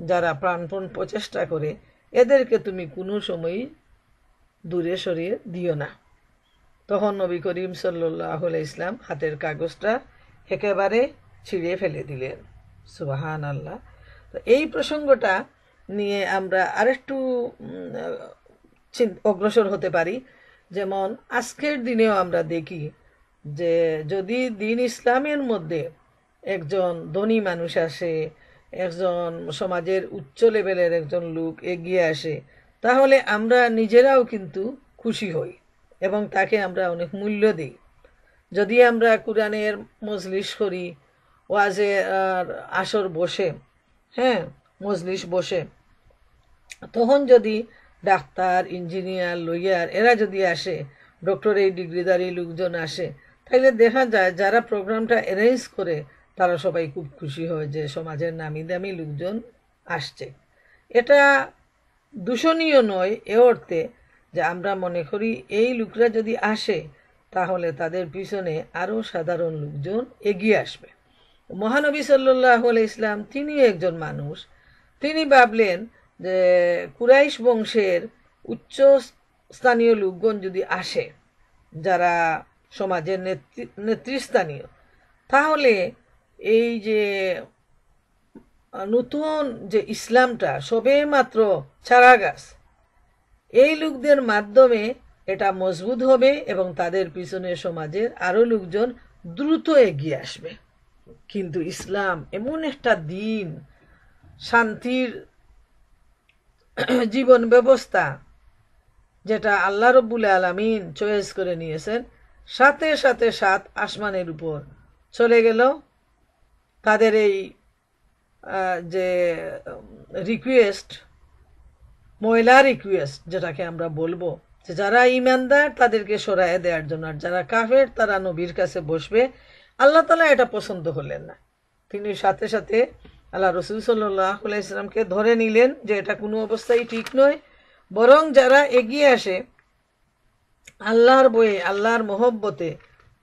A: যারা প্রাণপণ প্রচেষ্টা করে, এদেরকে তুমি কোনো সময়ই দূরে সরিয়ে দিও না। তখন নবী করিম সাল্লাল্লাহু আলাইহি সাল্লাম হাতের কাগজটা একেবারে ছিঁড়ে ফেলে দিলেন। সুবহান আল্লাহ। তো এই প্রসঙ্গটা নিয়ে আমরা আরেকটু অগ্রসর হতে পারি। যেমন আজকের দিনেও আমরা দেখি যে যদি দিন ইসলামের মধ্যে একজন ধনী মানুষ আসে, একজন সমাজের উচ্চ লেভেলের একজন লোক এগিয়ে আসে, তাহলে আমরা নিজেরাও কিন্তু খুশি হই এবং তাকে আমরা অনেক মূল্য দিই। যদি আমরা কোরআনের মজলিস করি, ওয়াজে আসর বসে, মজলিস বসে, তখন যদি ডাক্তার, ইঞ্জিনিয়ার, লয়ার এরা যদি আসে, ডক্টরেট ডিগ্রিধারী লোকজন আসে, তাহলে দেখা যায় যারা প্রোগ্রামটা অ্যারেঞ্জ করে তারা সবাই খুব খুশি হয় যে সমাজের নামি দামি লোকজন আসছে। এটা দূষণীয় নয় এ অর্থে যে আমরা মনে করি এই লোকরা যদি আসে তাহলে তাদের পিছনে আরও সাধারণ লোকজন এগিয়ে আসবে। মহানবী সাল্লাল্লাহু আলাইহি সাল্লাম তিনি একজন মানুষ, তিনি ভাবলেন যে কুরাইশ বংশের উচ্চ স্থানীয় লোকগণ যদি আসে, যারা সমাজের নেতৃস্থানীয়, তাহলে এই যে নতুন যে ইসলামটা সবে মাত্র চারা গাছ, এই লোকদের মাধ্যমে এটা মজবুত হবে এবং তাদের পিছনে সমাজের আরো লোকজন দ্রুত এগিয়ে আসবে। কিন্তু ইসলাম এমন একটা দিন, শান্তির জীবন ব্যবস্থা, যেটা আল্লাহ রাব্বুল আলামিন চয়েস করে নিয়েছেন, সাথে সাথে 7 আসমানের উপর চলে গেল তাদের এই যে রিকোয়েস্ট, ময়লা রিকোয়েস্ট যেটাকে আমরা বলবো, যে যারা ইমানদার তাদেরকে সরাইয়ে দেওয়ার জন্য, আর যারা কাফের তারা নবীর কাছে বসবে। আল্লাহ তাআলা এটা পছন্দ করলেন না। তিনি সাথে সাথে আল্লাহ রসুল সাল্লাল্লাহু আলাইহি সাল্লামকে ধরে নিলেন যে এটা কোনো অবস্থায় ঠিক নয়, বরং যারা এগিয়ে আসে আল্লাহর বয়ে, আল্লাহর মহব্বতে,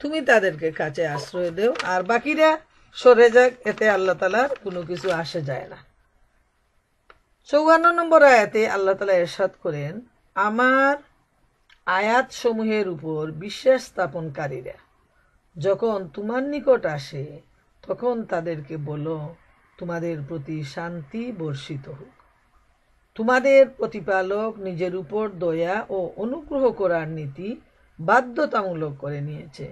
A: তুমি তাদেরকে কাছে আশ্রয় দেও, আর বাকিরা সরে যাক, এতে আল্লাহ তাআলার কোনো কিছু আসে যায় না। 54 নম্বর আয়াতে আল্লাহ তাআলা ইরশাদ করেন, আমার আয়াত সমূহের উপর বিশ্বাস স্থাপনকারীরা যখন তোমার নিকট আসে তখন তাদেরকে বলো তোমাদের প্রতি শান্তি বর্ষিত হোক। তোমাদের প্রতিপালক নিজের উপর দয়া ও অনুগ্রহ করার নীতি বাধ্যতামূলক করে নিয়েছে।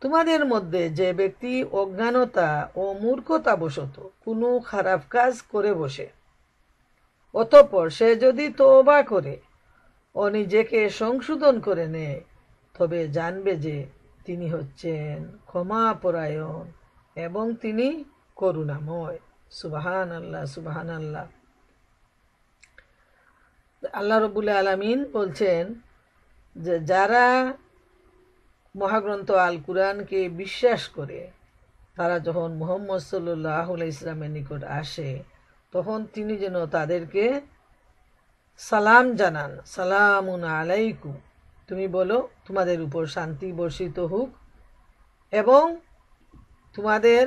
A: তোমাদের মধ্যে যে ব্যক্তি অজ্ঞানতা ও মূর্খতাবশত কোনো খারাপ কাজ করে বসে, অতঃপর সে যদি তওবা করে ও নিজেকে সংশোধন করে নেয়, তবে জানবে যে তিনি হচ্ছেন ক্ষমাপরায়ণ এবং তিনি করুণাময়। সুবহানাল্লাহ, সুবহানাল্লাহ। আল্লাহ রাব্বুল আলামিন বলছেন যে যারা মহাগ্রন্থ আল কুরআনকে বিশ্বাস করে, তারা যখন মুহাম্মদ সাল্লাল্লাহু আলাইহি সাল্লামের নিকট আসে তখন তিনি যেন তাদেরকে সালাম জানান, সালামুন আলাইকুম, তুমি বলো তোমাদের উপর শান্তি বর্ষিত হোক এবং তোমাদের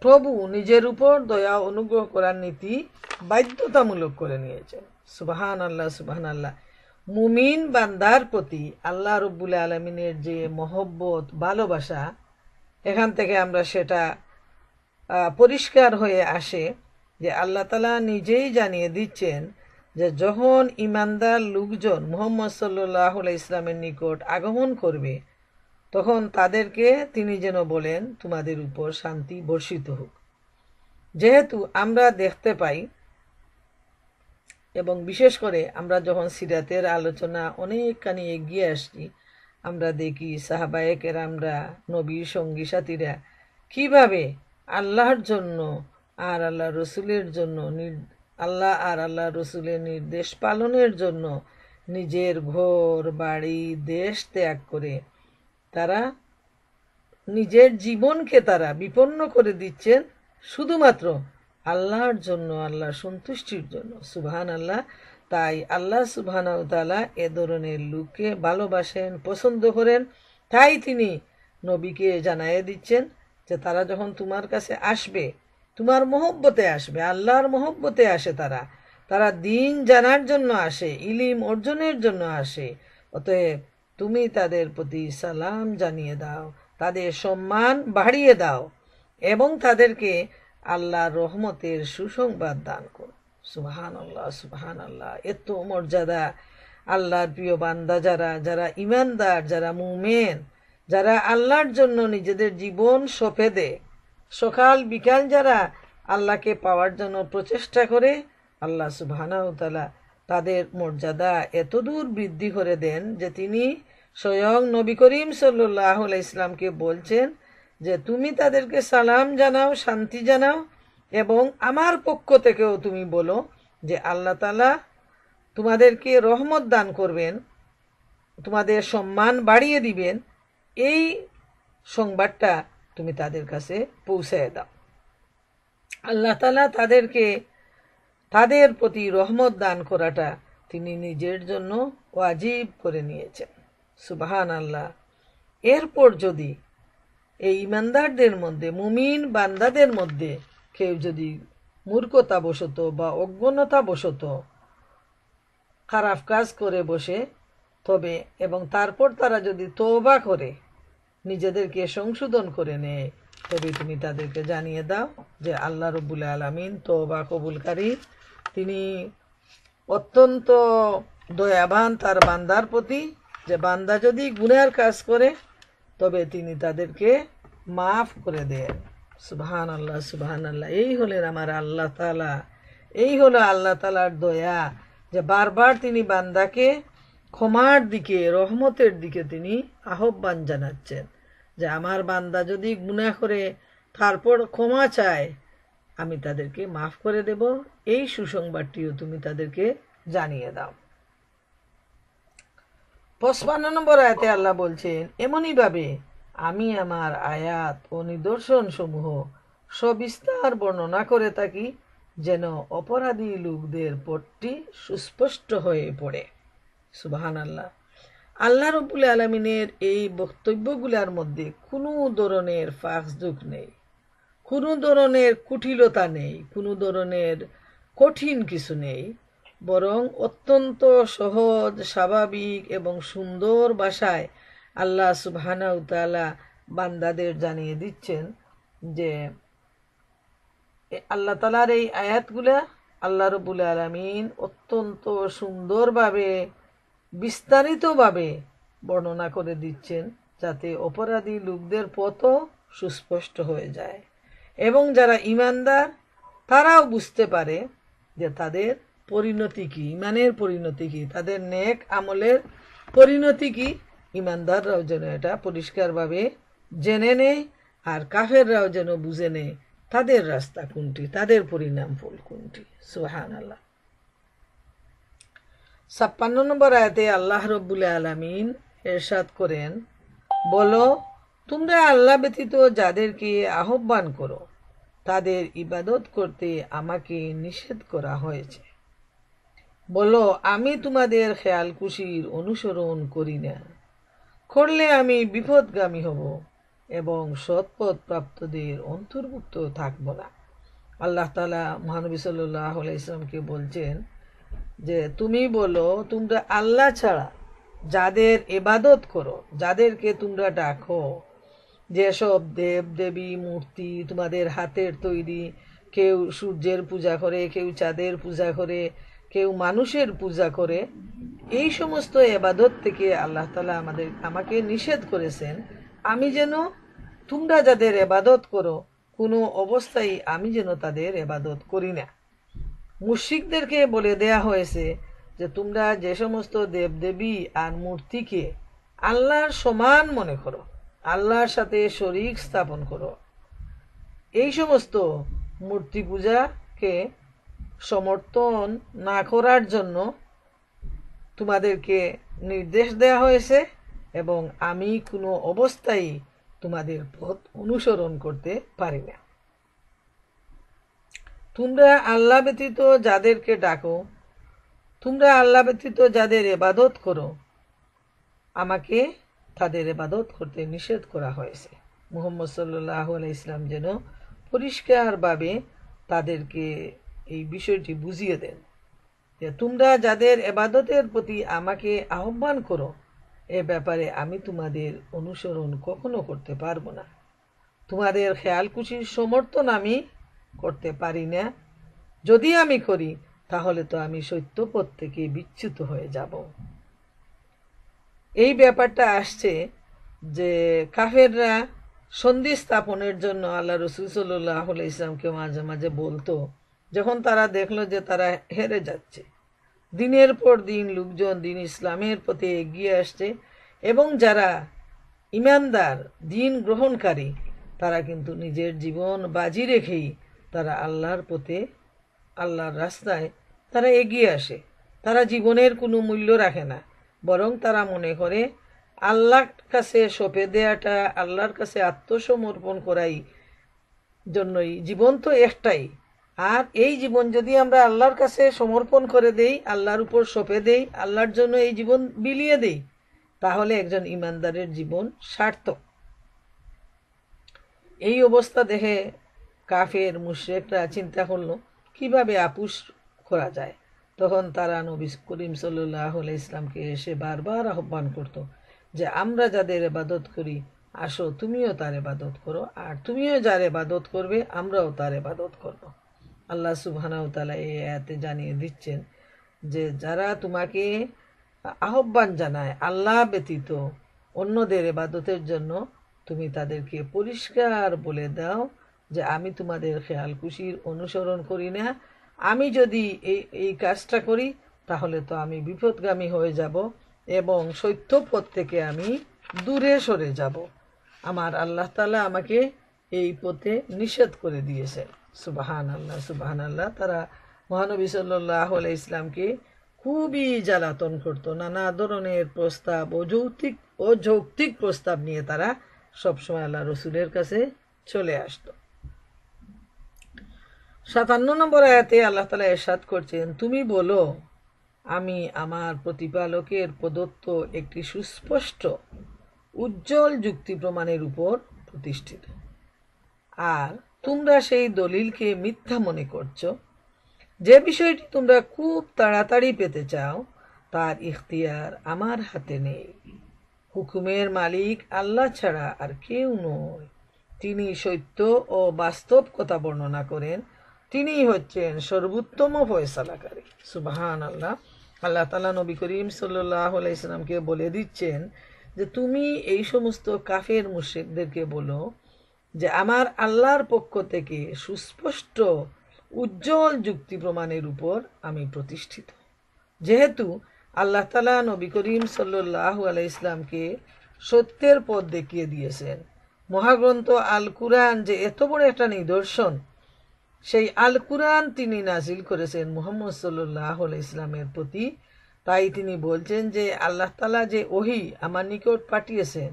A: প্রভু নিজের উপর দয়া অনুগ্রহ করার নীতি বাধ্যতামূলক করে নিয়েছেন। সুবহান আল্লাহ, সুবহান আল্লাহ। মুমিন বান্দার প্রতি আল্লাহ রব্বুল আলমিনের যে মহব্বত, ভালোবাসা, এখান থেকে আমরা সেটা পরিষ্কার হয়ে আসে যে আল্লাহ তাআলা নিজেই জানিয়ে দিচ্ছেন যে যখন ইমানদার লোকজন মুহাম্মদ সাল্লাল্লাহু আলাইহি ইসলামের নিকট আগমন করবে, তখন তাদেরকে তিনি যেন বলেন, তোমাদের উপর শান্তি বর্ষিত হোক। যেহেতু আমরা দেখতে পাই, এবং বিশেষ করে আমরা যখন সিরাতের আলোচনা অনেকখানি এগিয়ে আসছি, আমরা দেখি সাহাবায়ে কেরামরা, নবীর সঙ্গী সাথীরা কিভাবে আল্লাহর জন্য আর আল্লাহ রসুলের জন্য, আল্লাহ আর আল্লাহ রসুলের নির্দেশ পালনের জন্য নিজের ঘর বাড়ি দেশ ত্যাগ করে তারা নিজের জীবনকে তারা বিপন্ন করে দিচ্ছেন শুধুমাত্র আল্লাহর জন্য, আল্লাহর সন্তুষ্টির জন্য। সুবহান আল্লাহ। তাই আল্লাহ সুবহানাহু ওয়া তাআলা এ ধরনের লোককে ভালোবাসেন, পছন্দ করেন। তাই তিনি নবীকে জানাইয়ে দিচ্ছেন যে তারা যখন তোমার কাছে আসবে, তোমার মহব্বতে আসবে, আল্লাহর মহব্বতে আসে, তারা দিন জানার জন্য আসে, ইলম অর্জনের জন্য আসে। অতএব তুমি তাদের প্রতি সালাম জানিয়ে দাও, তাদের সম্মান বাড়িয়ে দাও এবং তাদেরকে আল্লাহর রহমতের সুসংবাদ দান করো। সুবহান আল্লাহ, সুবহান আল্লাহ। এত মর্যাদা আল্লাহর প্রিয় বান্দা যারা ইমানদার, যারা মুমিন, যারা আল্লাহর জন্য নিজেদের জীবন সঁপে দেয়, সকাল বিকাল যারা আল্লাহকে পাওয়ার জন্য প্রচেষ্টা করে, আল্লাহ সুবহানাহু ওয়া তাআলা তাদের মর্যাদা এতদূর বৃদ্ধি করে দেন যে তিনি স্বয়ং নবী করিম সাল্লাল্লাহু আলাইহি ইসলামকে বলছেন যে তুমি তাদেরকে সালাম জানাও, শান্তি জানাও, এবং আমার পক্ষ থেকেও তুমি বলো যে আল্লাহ তাআলা তোমাদেরকে রহমত দান করবেন, তোমাদের সম্মান বাড়িয়ে দিবেন। এই সংবাদটা তুমি তাদের কাছে পৌঁছায় দাও। আল্লাহ তাআলা তাদেরকে, তাদের প্রতি রহমত দান করাটা তিনি নিজের জন্য ওয়াজিব করে নিয়েছেন। সুবহান আল্লাহ। এরপর যদি এই ইমানদারদের মধ্যে, মুমিন বান্দাদের মধ্যে কেউ যদি মূর্খতাবশত বা অজ্ঞতা খারাপ কাজ করে বসে, তবে এবং তারপর তারা যদি তওবা করে নিজেদেরকে সংশোধন করে নেয়, তবে তুমি তাদেরকে জানিয়ে দাও যে আল্লাহ রব্বুল আলামিন তওবা কবুলকারী, তিনি অত্যন্ত দয়াবান তার বান্দার প্রতি, যে বান্দা যদি গুনার কাজ করে তবে তিনি তাদেরকে মাফ করে দেন। সুবহান আল্লাহ, সুবহান আল্লাহ। এই হলেন আমার আল্লাহ তাআলা, এই হলো আল্লাহ তাআলার দয়া, যে বারবার তিনি বান্দাকে ক্ষমার দিকে, রহমতের দিকে তিনি আহ্বান জানাচ্ছেন, যে আমার বান্দা যদি গুনাহ করে তারপর ক্ষমা চায়, আমি তাদেরকে মাফ করে দেব। এই সুসংবাদটিও তুমি তাদেরকে জানিয়ে দাও। 55 নম্বর আয়াতে আল্লাহ বলছেন, এমনই ভাবে আমি আমার আয়াত ও নিদর্শন সমূহ সবিস্তার বর্ণনা করে থাকি, যেন অপরাধী লোকদের পথটি সুস্পষ্ট হয়ে পড়ে। সুবহান আল্লাহ। আল্লাহ রব্বুল আলামিনের এই বক্তব্যগুলোর মধ্যে কোনো ধরনের ফাঁকযোগ নেই, কোনো ধরনের কুটিলতা নেই, কোনো ধরনের কঠিন কিছু নেই, বরং অত্যন্ত সহজ, স্বাভাবিক এবং সুন্দর ভাষায় আল্লাহ সুবহানাহু ওয়া তাআলা বান্দাদের জানিয়ে দিচ্ছেন যে আল্লাহ তাআলার এই আয়াতগুলা আল্লাহ রব্বুল আলামিন অত্যন্ত সুন্দরভাবে, বিস্তারিতভাবে বর্ণনা করে দিচ্ছেন, যাতে অপরাধী লোকদের পথও সুস্পষ্ট হয়ে যায় এবং যারা ইমানদার তারাও বুঝতে পারে যে তাদের পরিণতি কি, ইমানের পরিণতি কি, তাদের নেক আমলের পরিণতি কি। ইমানদাররাও যেন এটা পরিষ্কারভাবে জেনে নেয়, আর কাফেররাও যেন বুঝে নেয় তাদের রাস্তা কোনটি, তাদের পরিণাম ফল কোনটি। সুবহানাল্লাহ। 56 নম্বর আয়াতে আল্লাহ রব্বুল আলামিন ইরশাদ করেন, বলো তোমরা আল্লাহ ব্যতীত যাদেরকে আহ্বান করো তাদের ইবাদত করতে আমাকে নিষেধ করা হয়েছে। বলো আমি তোমাদের খেয়াল খুশির অনুসরণ করি না, করলে আমি বিপদগামী হব। এবং সৎপথ প্রাপ্তদের অন্তর্ভুক্ত থাকব না। আল্লাহ তাআলা মহানবী সাল্লাল্লাহু আলাইহি ওয়াসাল্লামকে বলছেন যে তুমি বলো, তোমরা আল্লাহ ছাড়া যাদের ইবাদত করো, যাদেরকে তোমরা ডাকো, যেসব দেব দেবী মূর্তি তোমাদের হাতের তৈরি, কেউ সূর্যের পূজা করে, কেউ চাঁদের পূজা করে, কেউ মানুষের পূজা করে, এই সমস্ত ইবাদত থেকে আল্লাহ তাআলা আমাকে নিষেধ করেছেন। আমি যেন তোমরা যাদের ইবাদত করো কোনো অবস্থায় আমি যেন তাদের ইবাদত করি না। মুশরিকদেরকে বলে দেয়া হয়েছে যে তোমরা যে সমস্ত দেবদেবী আর মূর্তিকে আল্লাহর সমান মনে করো, আল্লাহর সাথে শরীক স্থাপন করো, এই সমস্ত মূর্তি পূজাকে সমর্থন না করার জন্য তোমাদেরকে নির্দেশ দেয়া হয়েছে এবং আমি কোনো অবস্থায় তোমাদের পথ অনুসরণ করতে পারি না। তোমরা আল্লাহ ব্যতীত যাদেরকে ডাকো, তোমরা আল্লাহ ব্যতীত যাদের ইবাদত করো, আমাকে তাদের ইবাদত করতে নিষেধ করা হয়েছে। মুহাম্মদ সাল্লাল্লাহু আলাইহি ইসলাম যেন পরিষ্কারভাবে তাদেরকে এই বিষয়টি বুঝিয়ে দেন যে তোমরা যাদের ইবাদতের প্রতি আমাকে আহ্বান করো, এ ব্যাপারে আমি তোমাদের অনুসরণ কখনো করতে পারবো না। তোমাদের খেয়াল খুশির সমর্থন আমি করতে পারি না। যদি আমি করি তাহলে তো আমি সত্যপথ থেকে বিচ্যুত হয়ে যাব। এই ব্যাপারটা আসছে যে কাফেররা সন্ধি স্থাপনের জন্য আল্লাহ রাসূল সাল্লাল্লাহু আলাইহি ওয়াসাল্লামকে মাঝে মাঝে বলতো, যখন তারা দেখলো যে তারা হেরে যাচ্ছে। দিনের পর দিন লোকজন দিন ইসলামের পথে এগিয়ে আসছে এবং যারা ইমানদার দিন গ্রহণকারী তারা কিন্তু নিজের জীবন বাজি রেখেই তারা আল্লাহর পথে, আল্লাহর রাস্তায় তারা এগিয়ে আসে। তারা জীবনের কোনো মূল্য রাখে না, বরং তারা মনে করে আল্লাহর কাছে সঁপে দেয়াটা, আল্লাহর কাছে আত্মসমর্পণ করাই জন্যই, জীবন তো একটাই, আর এই জীবন যদি আমরা আল্লাহর কাছে সমর্পণ করে দেই, আল্লাহর উপর সঁপে দেই, আল্লাহর জন্য এই জীবন বিলিয়ে দেই, তাহলে একজন ইমানদারের জীবন সার্থক। এই অবস্থা দেখে কাফের মুশরিকরা চিন্তা করলো কিভাবে আপোষ করা যায়। তখন তারা নবী করিম সাল্লাল্লাহু আলাইহি ইসলামকে এসে বারবার আহ্বান করত যে আমরা যাদের ইবাদত করি, আসো তুমিও তার ইবাদত করো, আর তুমিও যার ইবাদত করবে আমরাও তার ইবাদত করব। আল্লাহ সুবহানাহু ওয়া তাআলা এই আয়াতে জানিয়ে দিচ্ছেন যে যারা তোমাকে আহ্বান জানায় আল্লাহ ব্যতীত অন্যদের ইবাদতের জন্য, তুমি তাদেরকে পরিষ্কার বলে দাও যে আমি তোমাদের খেয়াল খুশির অনুসরণ করি না। আমি যদি এই কাজটা করি তাহলে তো আমি বিপদগামী হয়ে যাব এবং সত্যপথ থেকে আমি দূরে সরে যাব। আমার আল্লাহ তাআলা আমাকে এই পথে নিষেধ করে দিয়েছেন। সুবহানাল্লাহ, সুবহানাল্লাহ। তারা মহানবী সাল্লাল্লাহু আলাইহি ইসলামকে খুবই জ্বালাতন করতো। নানা ধরনের প্রস্তাব, অযৌক্তিক প্রস্তাব নিয়ে তারা সবসময় আল্লাহ রসুলের কাছে চলে আসতো। 57 নম্বর আয়াতে আল্লাহ তাআলা ইরশাদ করছেন, তুমি বলো আমি আমার প্রতিপালকের প্রদত্ত একটি সুস্পষ্ট উজ্জ্বল যুক্তি প্রমাণের উপর প্রতিষ্ঠিত, আর তোমরা সেই দলিলকে মিথ্যা মনে করছো। যে বিষয়টি তোমরা খুব তাড়াতাড়ি পেতে চাও তার ইখতিয়ার আমার হাতে নেই। হুকুমের মালিক আল্লাহ ছাড়া আর কেউ নয়। তিনি সত্য ও বাস্তব কথা বর্ণনা করেন, তিনিই হচ্ছেন সর্বোত্তম ফয়সালাকারী। সুবহানাল্লাহ। আল্লাহ তাআলা নবী করিম সাল্লাল্লাহু আলাইহি সাল্লামকে বলে দিচ্ছেন যে তুমি এই সমস্ত কাফের মুশরিকদেরকে বলো যে আমার আল্লাহর পক্ষ থেকে সুস্পষ্ট উজ্জ্বল যুক্তি প্রমাণের উপর আমি প্রতিষ্ঠিত। যেহেতু আল্লাহ তাআলা নবী করিম সাল্লাল্লাহু আলাইহি ইসলামকে সত্যের পথ দেখিয়ে দিয়েছেন, মহাগ্রন্থ আল কুরআন যে এত বড় একটা নিদর্শন, সেই আল কুরআন তিনি নাজিল করেছেন মুহাম্মদ সাল্লাল্লাহু আলাইহি ইসলামের প্রতি। তাই তিনি বলছেন যে আল্লাহ তাআলা যে ওহী আমার নিকট পাঠিয়েছেন,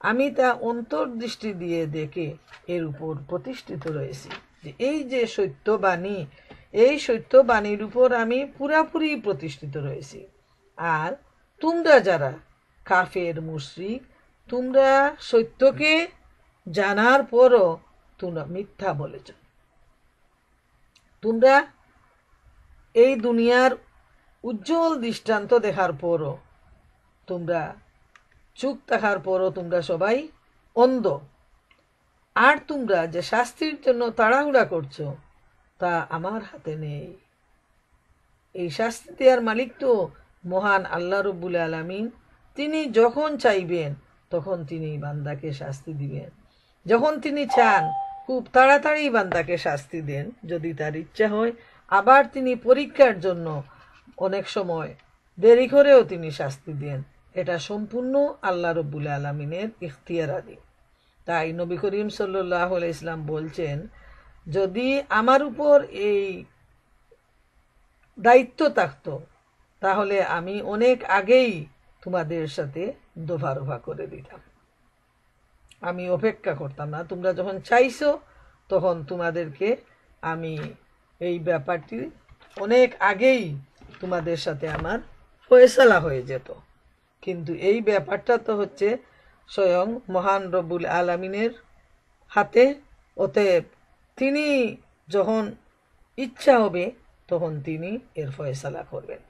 A: আমি তা অন্তর্দৃষ্টি দিয়ে দেখে এর উপর প্রতিষ্ঠিত রয়েছি। যে এই যে সত্যবাণী, এই সত্যবাণীর উপর আমি পুরাপুরি প্রতিষ্ঠিত রয়েছি। আর তোমরা যারা কাফের মুশরিক, তোমরা সত্যকে জানার পরও তোমরা মিথ্যা বলেছ। তোমরা এই দুনিয়ার উজ্জ্বল দৃষ্টান্ত দেখার পরও, তোমরা চোখ দেখার পরও তোমরা সবাই অন্ধ। আর তোমরা যে শাস্তির জন্য তাড়াহুড়া করছো তা আমার হাতে নেই। এই শাস্তি দেওয়ার মালিক তো মহান আল্লাহ রব্বুল আলামিন। তিনি যখন চাইবেন তখন তিনি বান্দাকে শাস্তি দিবেন। যখন তিনি চান খুব তাড়াতাড়ি বান্দাকে শাস্তি দেন যদি তার ইচ্ছা হয়। আবার তিনি পরীক্ষার জন্য অনেক সময় দেরি করেও তিনি শাস্তি দেন। এটা সম্পূর্ণ আল্লাহ রব্বুল আলামিনের ইখতিয়ারাদি। তাই নবী করিম সাল্লাল্লাহু আলাইহি ওয়াসাল্লাম বলছেন, যদি আমার উপর এই দায়িত্ব থাকতো তাহলে আমি অনেক আগেই তোমাদের সাথে দফারফা করে দিতাম। আমি অপেক্ষা করতাম না। তোমরা যখন চাইছো তখন তোমাদেরকে আমি এই ব্যাপারটি অনেক আগেই তোমাদের সাথে আমার ফয়সালা হয়ে যেত। কিন্তু এই ব্যাপারটা তো হচ্ছে স্বয়ং মহান রব্বুল আলামিনের হাতে। অতএব তিনি যখন ইচ্ছা হবে তখন তিনি এর ফয়সালা করবেন।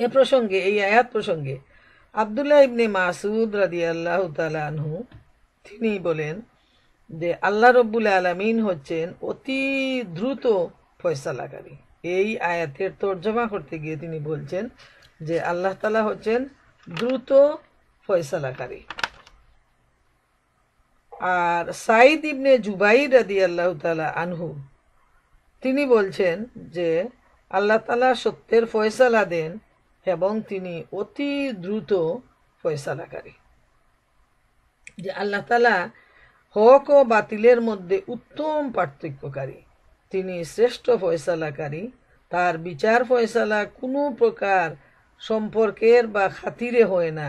A: এ প্রসঙ্গে, এই আয়াত প্রসঙ্গে আব্দুল্লাহ ইবনে মাসউদ রাদিয়াল্লাহু তাআলা আনহু তিনি বলেন যে আল্লাহ রব্বুল আলামিন হচ্ছেন অতি দ্রুত ফয়সালাকারী। এই আয়াতের তর্জমা করতে গিয়ে তিনি বলছেন যে আল্লাহ তাআলা হচ্ছেন দ্রুত ফয়সালাকারী। আর সাইদ ইবনে জুবাইর রাদিয়াল্লাহু তাআলা আনহু তিনি বলছেন যে আল্লাহ তাআলা সত্যের ফয়সালা দেন এবং তিনি অতি দ্রুত ফয়সালাকারী। যে আল্লাহ তাআলা হক ও বাতিলের মধ্যে উত্তম পার্থক্যকারী। তিনি শ্রেষ্ঠ ফয়সালাকারী। তার বিচার ফয়সালা কোনো প্রকার সম্পর্কের বা খাতিরে হয় না।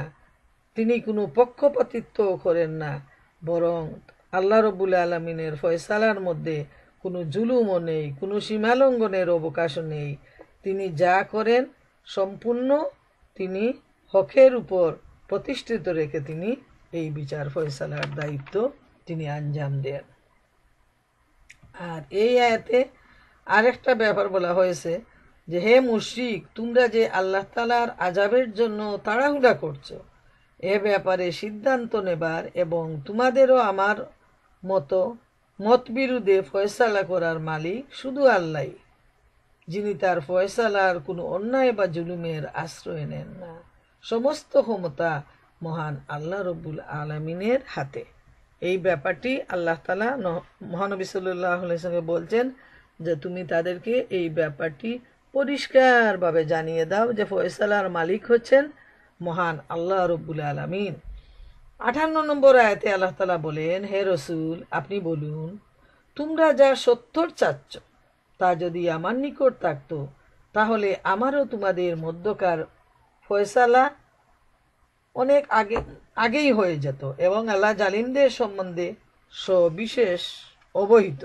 A: তিনি কোনো পক্ষপাতিত্ব করেন না, বরং আল্লাহ রব্বুল আলামিনের ফয়সালার মধ্যে কোনো জুলুমও নেই, কোনো সীমালঙ্ঘনের অবকাশও নেই। তিনি যা করেন সম্পূর্ণ তিনি হকের উপর প্রতিষ্ঠিত রেখে তিনি এই বিচার ফয়সালার দায়িত্ব তিনি আঞ্জাম দেন। আর এই আয়াতে আরেকটা ব্যাপার বলা হয়েছে যে হে মুশরিক, তোমরা যে আল্লাহ তাআলার আযাবের জন্য তাড়াহুড়া করছো, এ ব্যাপারে সিদ্ধান্ত নেবার এবং তোমাদেরও আমার মতো মতবিরোধে ফয়সালা করার মালিক শুধু আল্লাহই, যিনি তার ফয়সালার কোনো অন্যায় বা জুলুমের আশ্রয় নেন না। সমস্ত ক্ষমতা মহান আল্লাহ রব্বুল আলামিনের হাতে। এই ব্যাপারটি আল্লাহ তাআলা মহানবী সাল্লাল্লাহু আলাইহি ওয়াসাল্লামকে বলছেন যে তুমি তাদেরকে এই ব্যাপারটি পরিষ্কারভাবে জানিয়ে দাও যে ফয়সালার মালিক হচ্ছেন মহান আল্লাহ রব্বুল আলামিন। 58 নম্বর আয়াতে আল্লাহ তাআলা বলেন, হে রসুল আপনি বলুন, তোমরা যা সত্তর চাচ্ছ তা যদি আমার নিকট থাকতো তাহলে আমারও তোমাদের মধ্যকার ফয়সালা অনেক আগেই হয়ে যেত এবং আল্লাহ জালিমদের সম্বন্ধে সবিশেষ অবহিত।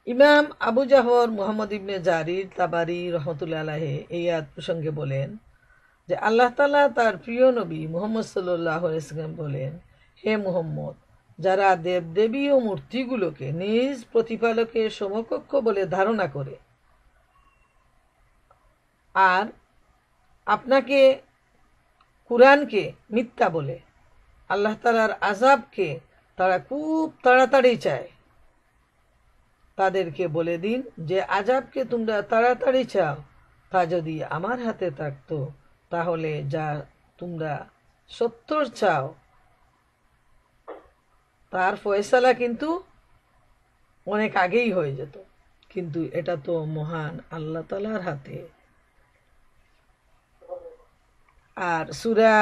A: ইমাম আবু জাফর মুহাম্মদ ইবনে জারির তাবারি রহমতুল্লাহ আলাইহি এই আয়াত প্রসঙ্গে বলেন যে আল্লাহ তাআলা তার প্রিয় নবী মুহাম্মদ সাল্লাল্লাহু আলাইহি ওয়াসাল্লাম বলেন, হে মুহাম্মদ, যারা দেবদেবী ও মূর্তিগুলোকে নিজ প্রতিপালকের সমকক্ষ বলে ধারণা করে আর আপনাকে কুরআনকে মিথ্যা বলে আল্লাহ তাআলার আযাবকে তারা খুব তাড়াতাড়ি চায়, তাদেরকে বলে দিন যে আযাবকে তোমরা তাড়াতাড়ি চাও তা যদি আমার হাতে থাকতো তাহলে যা তোমরা সত্তর চাও তার ফয়সালা কিন্তু অনেক আগেই হয়ে যেত। কিন্তু এটা তো মহান আল্লাহ তাআলার হাতে। আর সূরা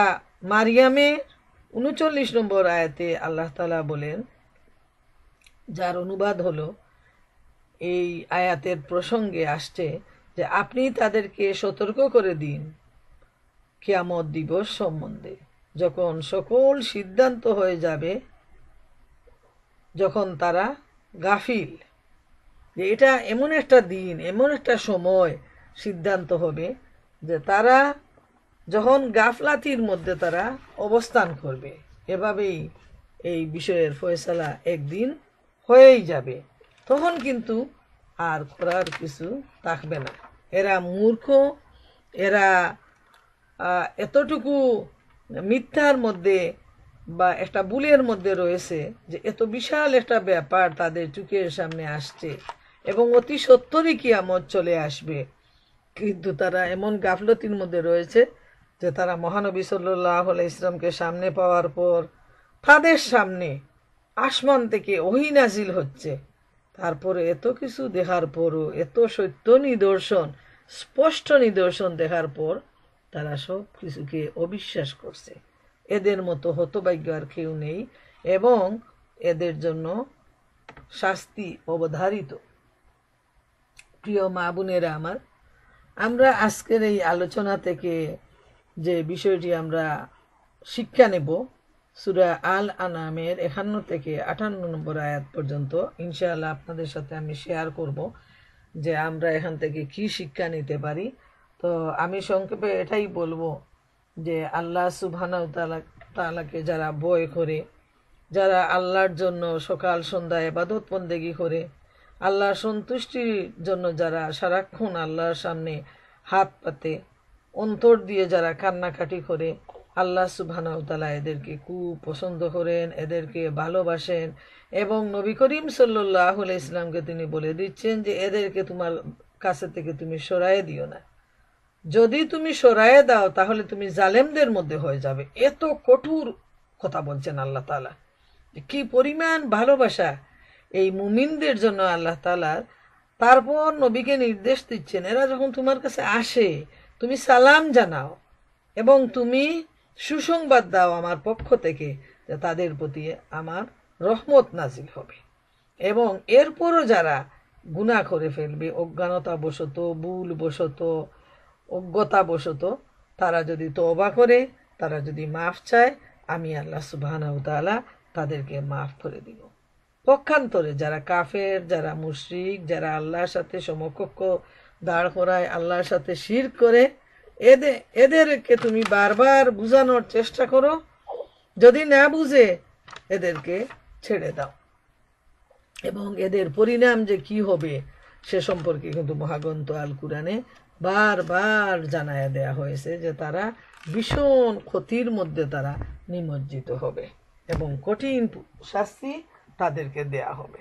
A: মারিয়ামে 39 নম্বর আয়াতে আল্লাহ তাআলা বলেন, যার অনুবাদ হলো এই আয়াতের প্রসঙ্গে আসছে যে আপনি তাদেরকে সতর্ক করে দিন কিয়ামত দিবস সম্বন্ধে, যখন সকল সিদ্ধান্ত হয়ে যাবে, যখন তারা গাফিল। যে এটা এমন একটা দিন, এমন একটা সময় সিদ্ধান্ত হবে যে তারা যখন গাফলাতির মধ্যে তারা অবস্থান করবে। এভাবেই এই বিষয়ের ফয়সালা একদিন হয়েই যাবে, তখন কিন্তু আর করার কিছু থাকবে না। এরা মূর্খ, এরা এতটুকু মিথ্যার মধ্যে বা একটা ভুলের মধ্যে রয়েছে যে এত বিশাল একটা ব্যাপার তাদের চোখের সামনে আসছে এবং অতি সত্বরই কিয়ামত চলে আসবে, কিন্তু তারা এমন গাফলতির মধ্যে রয়েছে যে তারা মহানবী সাল্লাল্লাহু আলাইহি ইসলামকে সামনে পাওয়ার পর তাদের সামনে আসমান থেকে ওহী নাজিল হচ্ছে, তারপরে এত কিছু দেখার পরও, এত সত্য নিদর্শন, স্পষ্ট নিদর্শন দেখার পর তারা সব কিছুকে অবিশ্বাস করছে। এদের মতো হতভাগ্য আর কেউ নেই এবং এদের জন্য শাস্তি অবধারিত। প্রিয় মা বোনেরা আমার, আমরা আজকের এই আলোচনা থেকে যে বিষয়টি আমরা শিক্ষা নেব, সূরা আল আনামের 51 থেকে 58 নম্বর আয়াত পর্যন্ত ইনশাআল্লাহ আপনাদের সাথে আমি শেয়ার করব যে আমরা এখান থেকে কি শিক্ষা নিতে পারি। তো আমি সংক্ষেপে এটাই বলবো যে আল্লাহ সুবহানাহু তাআলাকে যারা ভয় করে, যারা আল্লাহর জন্য সকাল সন্ধ্যা ইবাদত বন্দেগী করে, আল্লাহর সন্তুষ্টির জন্য যারা সারাক্ষণ আল্লাহর সামনে হাত পাতে, অন্তর দিয়ে যারা কান্নাকাটি করে, আল্লাহ সুবহানাহু তাআলা এদেরকে খুব পছন্দ করেন, এদেরকে ভালোবাসেন এবং নবী করিম সাল্লাল্লাহু আলাইহি ইসলামকে তিনি বলে দিচ্ছেন যে এদেরকে তোমার কাছে থেকে তুমি সরায়ে দিও না। যদি তুমি সরায়ে দাও তাহলে তুমি জালেমদের মধ্যে হয়ে যাবে। এত কঠোর কথা বলছেন আল্লাহ তাআলা। কি পরিমাণ ভালোবাসা এই মুমিনদের জন্য আল্লাহ তাআলার। তারপর নবীকে নির্দেশ দিচ্ছেন এরা যখন তোমার কাছে আসে তুমি সালাম জানাও এবং তুমি সুসংবাদ দাও আমার পক্ষ থেকে যে তাদের প্রতি আমার রহমত নাজিল হবে। এবং এরপরও যারা গুনাহ করে ফেলবে, অজ্ঞানতাবশত, ভুলবশত, অজ্ঞতাবশত, তারা যদি তওবা করে, তারা যদি মাফ চায়, আমি আল্লাহ সুবহানাহু তাআলা তাদেরকে মাফ করে দিব। পক্ষান্তরে যারা কাফের, যারা মুশরিক, যারা আল্লাহর সাথে সমকক্ষ দাঁড় করায়, আল্লাহর সাথে শিরক করে, এদেরকে তুমি বারবার বুঝানোর চেষ্টা করো, যদি না বুঝে এদেরকে ছেড়ে দাও। এবং এদের পরিণাম যে কি হবে সে সম্পর্কে কিন্তু মহাগ্রন্থ আল কুরআনে বারবার জানায়া দেয়া হয়েছে যে তারা ভীষণ ক্ষতির মধ্যে তারা নিমজ্জিত হবে এবং কঠিন শাস্তি তাদেরকে দেয়া হবে।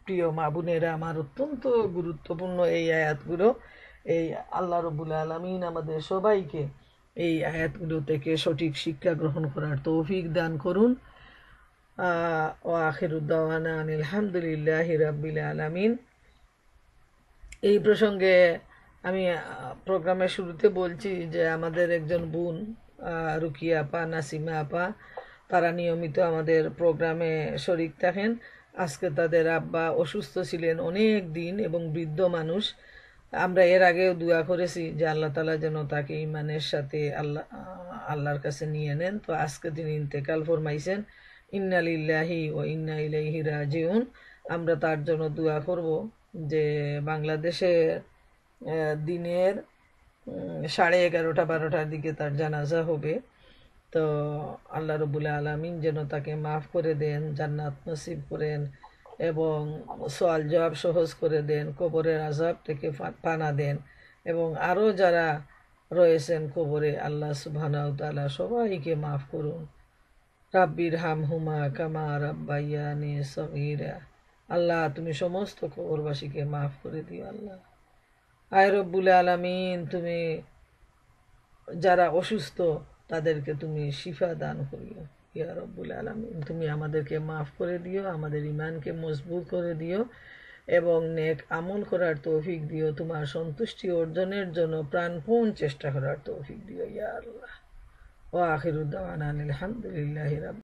A: প্রিয় মা বোনেরা আমার, অত্যন্ত গুরুত্বপূর্ণ এই আয়াতগুলো। এই আল্লাহ রাব্বুল আলামিন আমাদের সবাইকে এই আয়াতগুলো থেকে সঠিক শিক্ষা গ্রহণ করার তৌফিক দান করুন। ওয়া আখিরু দাওয়ানা আনিল হামদুলিল্লাহি রাব্বিল আলামিন। এই প্রসঙ্গে আমি প্রোগ্রামের শুরুতে বলছি যে আমাদের একজন বোন রুকিয়া আপা, নাসিমা আপা, তারা নিয়মিত আমাদের প্রোগ্রামে শরিক থাকেন। আজকে তাদের আব্বা অসুস্থ ছিলেন অনেক দিন এবং বৃদ্ধ মানুষ। আমরা এর আগেও দোয়া করেছি যে আল্লাহ তাআলা যেন তাকে ঈমানের সাথে আল্লাহর কাছে নিয়ে নেন। তো আজকে তিনি ইন্তেকাল ফরমাইছেন। ইন্না লিল্লাহি ওয়া ইন্না ইলাইহি রাজিউন। আমরা তার জন্য দোয়া করব যে বাংলাদেশে দিনের 11:30-12টার দিকে তার জানাজা হবে। তো আল্লাহ রাব্বুল আলামিন যেন তাকে মাফ করে দেন, জান্নাত নসিব করেন এবং সওয়াল জবাব সহজ করে দেন, কবরের আযাব থেকে পানা দেন এবং আরও যারা রয়েছেন কবরে আল্লাহ সুবহানাহু তাআলা সবাইকে মাফ করুন। রাব্বির হামহুমা কামা রাব্বায়ানি সগীরা। আল্লাহ তুমি সমস্ত কবরবাসীকে মাফ করে দিও। আল্লাহ আয় রব্বুল আলামিন, তুমি যারা অসুস্থ তাদেরকে তুমি শিফা দান করিও। ইয়া রব্বুল আলামিন, তুমি আমাদেরকে মাফ করে দিও, আমাদের ঈমানকে মজবুত করে দিও এবং নেক আমল করার তৌফিক দিও, তোমার সন্তুষ্টি অর্জনের জন্য প্রাণপণ চেষ্টা করার তৌফিক দিও ইয়া আল্লাহ। ওয়া আখিরু দাওয়ানা আনিল হামদুলিল্লাহি রাব্বিল